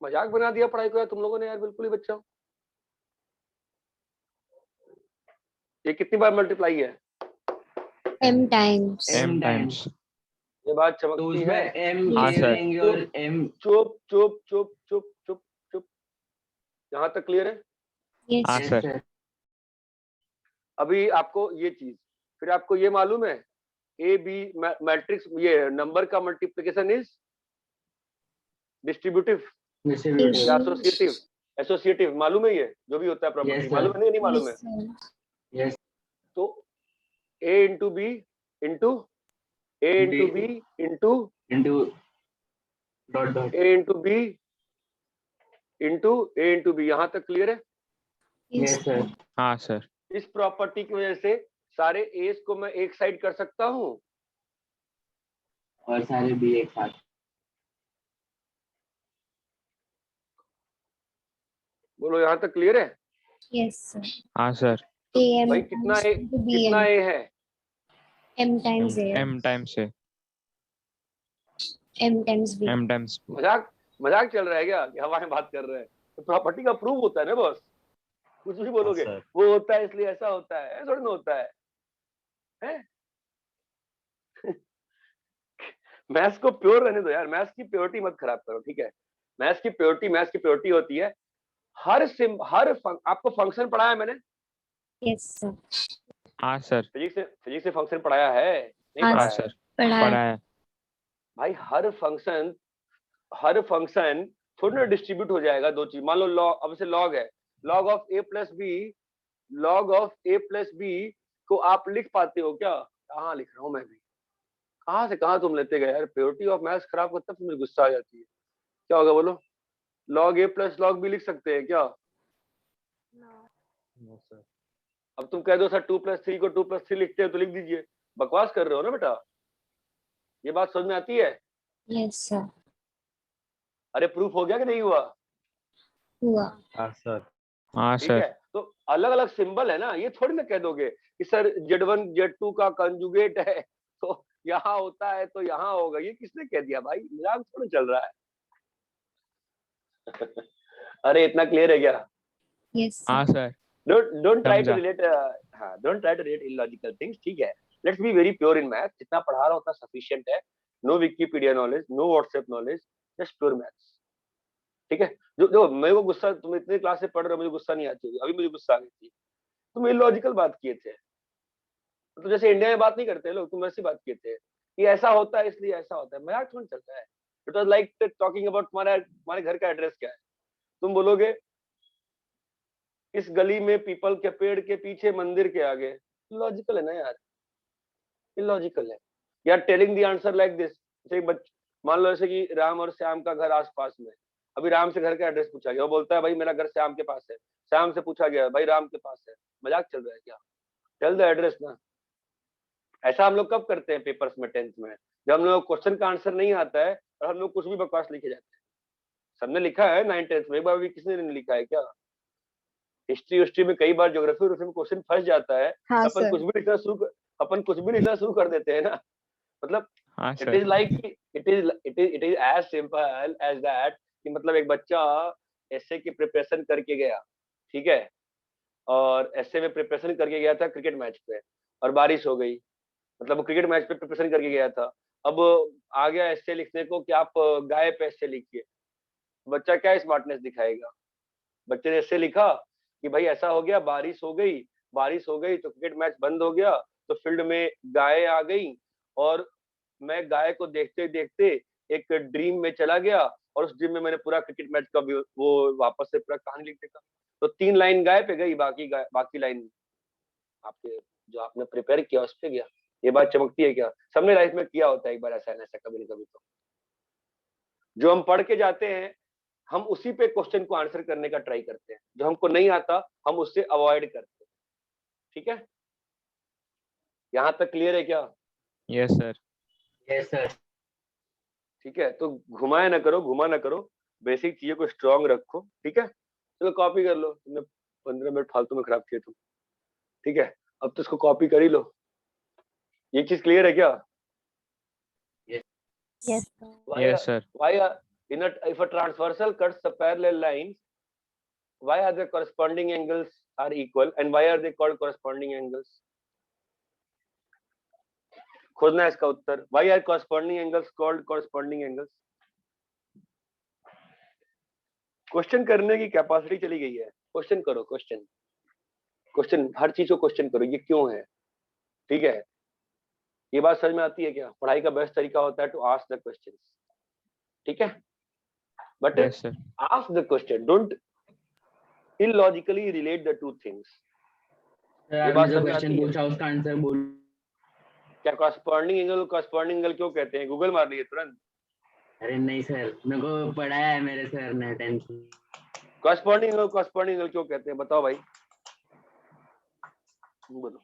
मजाक बना दिया पढ़ाई को यार तुम लोगों ने यार, बिल्कुल ही बच्चा। ये कितनी बार मल्टीप्लाई है? M times. m times। ये बात तो चमकती है। उसमें m हाँ, के सर। रहेंगे और m चुप चुप चुप चुप चुप चुप, यहाँ तक क्लियर है? Yes. हाँ yes, सर। sir. अभी आपको ये चीज, फिर आपको ये मालूम है ए बी मैट्रिक्स, ये नंबर का मल्टीप्लिकेशन इज डिस्ट्रीब्यूटिव Distributive. या एसोसिएटिव? एसोसिएटिव मालूम है? ये जो भी होता है प्रॉपर्टी Yes, sir. मालूम है? नहीं मालूम है? Yes, sir. yes तो A into B into A into B. B into into dot A into B into A into B, यहाँ तक क्लियर है? Yes, yes sir. हाँ सर। इस प्रॉपर्टी की वजह से सारे एस को मैं एक साइड कर सकता हूँ और सारे b एक साथ। बोलो, यहाँ तक क्लियर है? Yes, sir. हाँ सर। AM भाई कितना times ए, into कितना BM. ए है? M times A. m times a, M times B. m times b। मजाक चल रहा है क्या कि हवा में बात कर रहे हैं? तो प्रॉपर्टी का प्रूफ होता है ना बॉस, कुछ भी बोलोगे हाँ, सर। वो होता है इसलिए ऐसा होता है, ऐसा थोड़ी ना होता है, हैं? मैथ्स को प्योर रहने दो यार, मैथ्स की प्योरिटी मत खराब करो, ठीक है? मैथ्स की प्योरिटी होती है आपको फंक्शन पढ़ाया मैंने? Yes, sir. हाँ सर। फिजिक्स से फंक्शन पढ़ाया है? नहीं हाँ, पढ़ाया हाँ है? सर। पढ़ा पढ़ा है. है। भाई हर फंक्शन थोड़ी ना डिस्ट्रीब्यूट हो जाएगा। दो चीज मान लो, लॉग, अब से लॉग है, log of A plus B को आप लिख पाते हो क्या? कहाँ लिख रहा हूँ मैं भी, कहाँ से कहाँ तुम लेते गए यार? प्योरिटी ऑफ मैथ्स खराब करता है, मुझे गुस्सा आ जाती है। क्या होगा बोलो? Log A plus log B लिख सकते हैं क्या? No sir. अब तुम कह दो सर 2+3 को 2+3 लिखते हो तो लिख दीजिए, बकवास कर रहे हो ना बेटा? ये बात समझ में आती है? Yes, sir. अरे प्रूफ हो गया कि नहीं हुआ? हुआ. हाँ सर। हाँ ठीक सर। है, तो अलग अलग सिंबल है ना, ये थोड़ी ना कह दोगे कि सर Z1 Z2 का कंजुगेट है तो यहाँ होता है तो यहाँ होगा। ये किसने कह दिया भाई? मजाक थोड़ा चल रहा है। अरे इतना क्लियर है क्या? Yes, sir. हाँ सर। don't try to समझा। relate don't try to relate illogical things, ठीक है? Let's be very pure in math. जितना पढ़ा रहा होता sufficient है। No Wikipedia knowledge, no WhatsApp knowledge, just pure maths. ठीक है? जो मेरे को गुस्सा, तुम इतने क्लास से पढ़ रहे हो, मुझे गुस्सा नहीं आती, अभी मुझे गुस्सा आ गई थी। तुम इलॉजिकल बात किए थे, तो जैसे इंडिया में बात नहीं करते लोग, तुम ऐसी बात किए थे कि ऐसा होता है इसलिए ऐसा होता है। मजाक थोड़ा चलता है। It was like talking about तुम्हारे घर का एड्रेस क्या है, तुम बोलोगे इस गली में पीपल के पेड़ के पीछे मंदिर के आगे। इलॉजिकल है ना यार, इलॉजिकल है यार। Telling the answer like this, मान लो जैसे कि राम और श्याम का घर आसपास में, अभी राम से घर का एड्रेस पूछा गया, वो बोलता है भाई मेरा घर श्याम के पास है। श्याम से पूछा गया भाई राम के पास है। मजाक चल रहा है क्या? टेल द एड्रेस ना। ऐसा हम लोग कब करते हैं पेपर्स में 10th में, जब हम लोग क्वेश्चन का आंसर नहीं आता है और हम लोग कुछ भी बकवास लिखे जाते हैं। सबने लिखा है 9th 10th में, एक बार भी किसी ने नहीं लिखा है क्या? हिस्ट्री में कई बार ज्योग्राफी में क्वेश्चन फंस जाता है, हाँ अपन सर। कुछ भी लिखना शुरू कर देते हैं ना। मतलब हाँ it sir. Is like it is as simple as that कि मतलब एक बच्चा एसए की प्रिपरेशन करके गया, ठीक है, और एसए में प्रिपरेशन करके गया था क्रिकेट मैच पे, और बारिश हो गई, मतलब वो क्रिकेट मैच पे प्रिपरेशन करके गया था। अब आ गया एसए लिखने को कि आप गाय पे एसए लिखिए, बच्चा क्या स्मार्टनेस दिखाएगा? बच्चे ने एसए लिखा कि भाई ऐसा हो गया, बारिश हो गई तो क्रिकेट मैच बंद हो गया, तो फील्ड में गाय आ गई और मैं गाय को देखते देखते एक ड्रीम में चला गया, और उस ड्रीम में मैंने पूरा क्रिकेट मैच का वो वापस से पूरा कहानी लिख देखा। तो 3 लाइन गाय पे गई, बाकी लाइन आपके जो आपने प्रिपेयर किया उस पे गया। ये बात चमकती है क्या? सबने लाइफ में किया होता है एक बार ऐसा कभी न कभी। तो जो हम पढ़ के जाते हैं हम उसी पे क्वेश्चन को आंसर करने का ट्राई करते हैं, जो हमको नहीं आता हम उससे अवॉइड करते हैं। ठीक है, यहाँ तक क्लियर है क्या? Yes sir. Yes sir. ठीक है, तो घुमा ना करो, बेसिक चीजों को स्ट्रांग रखो। ठीक है, चलो कॉपी कर लो, तुमने 15 मिनट फालतू में खराब किए तुम। ठीक है, अब तो इसको कॉपी कर ही लो। ये चीज क्लियर है क्या? Yes. Yes sir. If a transversal cuts the parallel lines, why are the corresponding angles are equal and why are they called corresponding angles? खोजना है इसका उत्तर। Why are corresponding angles called corresponding angles? Question करने की capacity चली गई है। Question करो, question हर चीज को क्वेश्चन करो, ये क्यों है? ठीक है, ये बात समझ में आती है क्या? पढ़ाई का बेस्ट तरीका होता है टू आस्क द क्वेश्चंस। ठीक है, but Yes sir. Ask the question, don't illogically relate the two things. Sir बात आपने जो समझ में क्वेश्चन आती है? पूछा उसका आंसर बोल। क्या कॉरस्पॉन्डिंग एंगल क्यों कहते हैं? गूगल मार लिए तुरंत। अरे नहीं सर, मेरे को पढ़ाया है मेरे सर ने 10th में। कॉरस्पॉन्डिंग एंगल क्यों कहते हैं? बताओ भाई, बोलो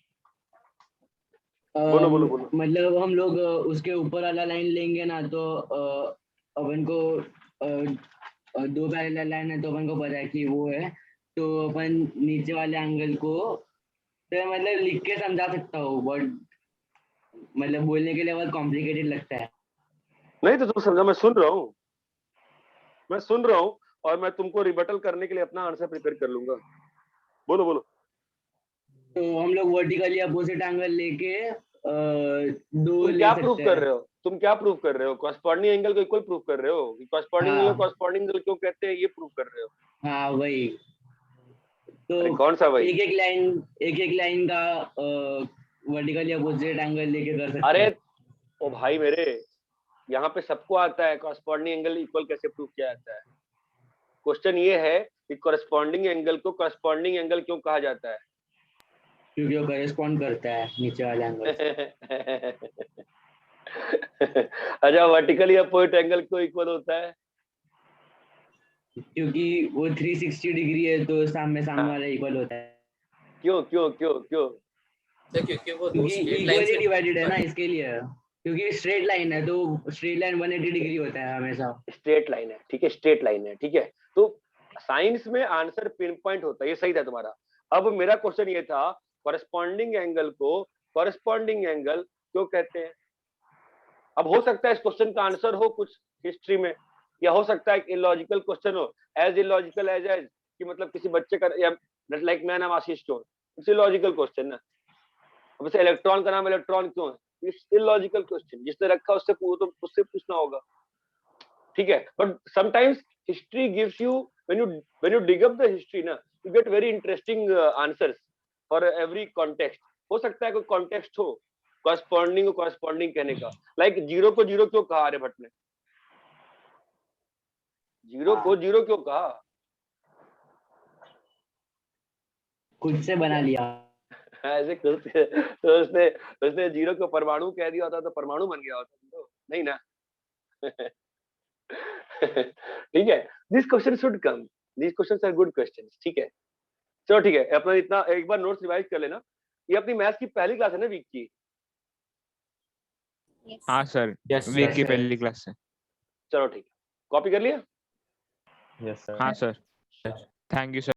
बोलो बोलो बोलो। मतलब हम लोग उसके ऊपर वाला लाइन लेंगे ना, तो अपन को दो पैरेलल लाइन है तो अपन को पता है कि वो है, तो अपन नीचे वाले एंगल को तो मतलब लिख के समझा सकता हूँ, बट मतलब बोलने के लिए बहुत कॉम्प्लिकेटेड लगता है। नहीं तो तुम समझा, मैं सुन रहा हूँ और मैं तुमको रिबटल करने के लिए अपना आंसर प्रिपेयर कर लूंगा। बोलो बोलो। तो हम लोग वर्टिकली अपोजिट एंगल लेके दो तुम ले क्या सकते प्रूफ हैं। कर रहे हो? कॉरस्पॉन्डिंग एंगल को इक्वल प्रूफ कर रहे हो? कॉरस्पॉन्डिंग एंगल हाँ। कॉरस्पॉन्डिंग एंगल क्यों कहते हैं ये प्रूफ कर रहे हो? हाँ वही तो। अरे कौन सा भाई? एक एक लाइन का वर्टिकली अपोजिट एंगल लेके कर सकते अरे हैं। ओ भाई मेरे, यहाँ पे सबको आता है कॉरस्पॉन्डिंग एंगल इक्वल कैसे प्रूफ किया जाता है। क्वेश्चन ये है कि कॉरस्पॉन्डिंग एंगल को कॉरस्पॉन्डिंग एंगल क्यों कहा जाता है? क्योंकि वो करेस्पॉन्ड करता है नीचे वाले एंगल। अच्छा, वर्टिकली अपोजिट एंगल क्यों इक्वल होता है? क्योंकि वो 360 डिग्री है तो सामने हाँ। वाला इक्वल होता है। क्यों क्यों क्यों क्यों? क्योंकि वो दो क्योंकि स्ट्रेट लाइन इक्वली से डिवाइडेड है ना, इसके लिए। क्योंकि स्ट्रेट लाइन है तो स्ट्रेट लाइन 180 डिग्री होता है हमेशा। स्ट्रेट लाइन है, ठीक है, स्ट्रेट लाइन है, ठीक है। तो साइंस में आंसर पिन पॉइंट होता है, ये सही था तुम्हारा। अब मेरा क्वेश्चन ये था, कॉरस्पॉन्डिंग एंगल को कॉरस्पॉन्डिंग एंगल क्यों कहते हैं? अब हो सकता है इस क्वेश्चन का आंसर हो कुछ हिस्ट्री में, या हो सकता है इलॉजिकल क्वेश्चन हो, एज इलॉजिकल एज कि मतलब किसी बच्चे का, या लाइक मेरा नाम आशीष क्यों, इट्स इलॉजिकल क्वेश्चन ना। अब जैसे इलेक्ट्रॉन का नाम इलेक्ट्रॉन क्यों है, इट्स इलॉजिकल क्वेश्चन, जिसने रखा उससे तो उससे पूछना होगा। ठीक है, but sometimes history gives you, when you dig up the history ना, you get very interesting answers for every context। हो सकता है कोई कॉन्टेक्स्ट हो कॉरस्पॉन्डिंग को कॉरस्पॉन्डिंग कहने का, लाइक जीरो को जीरो क्यों कहा आर्यभट्ट ने? जीरो को जीरो क्यों कहा? खुद से बना लिया। ऐसे खुद से, तो उसने जीरो को परमाणु कह दिया होता तो परमाणु बन गया होता, तो नहीं ना। ठीक है, this question should come, this questions are good questions. ठीक है, चलो ठीक है, अपना इतना एक बार नोट्स रिवाइज कर लेना। ये अपनी मैथ्स की पहली क्लास है ना वीक की, Yes. हाँ सर, Yes, वीक sir. की पहली क्लास से। चलो ठीक है, कॉपी कर लिया? Yes, sir. हाँ सर, थैंक यू सर।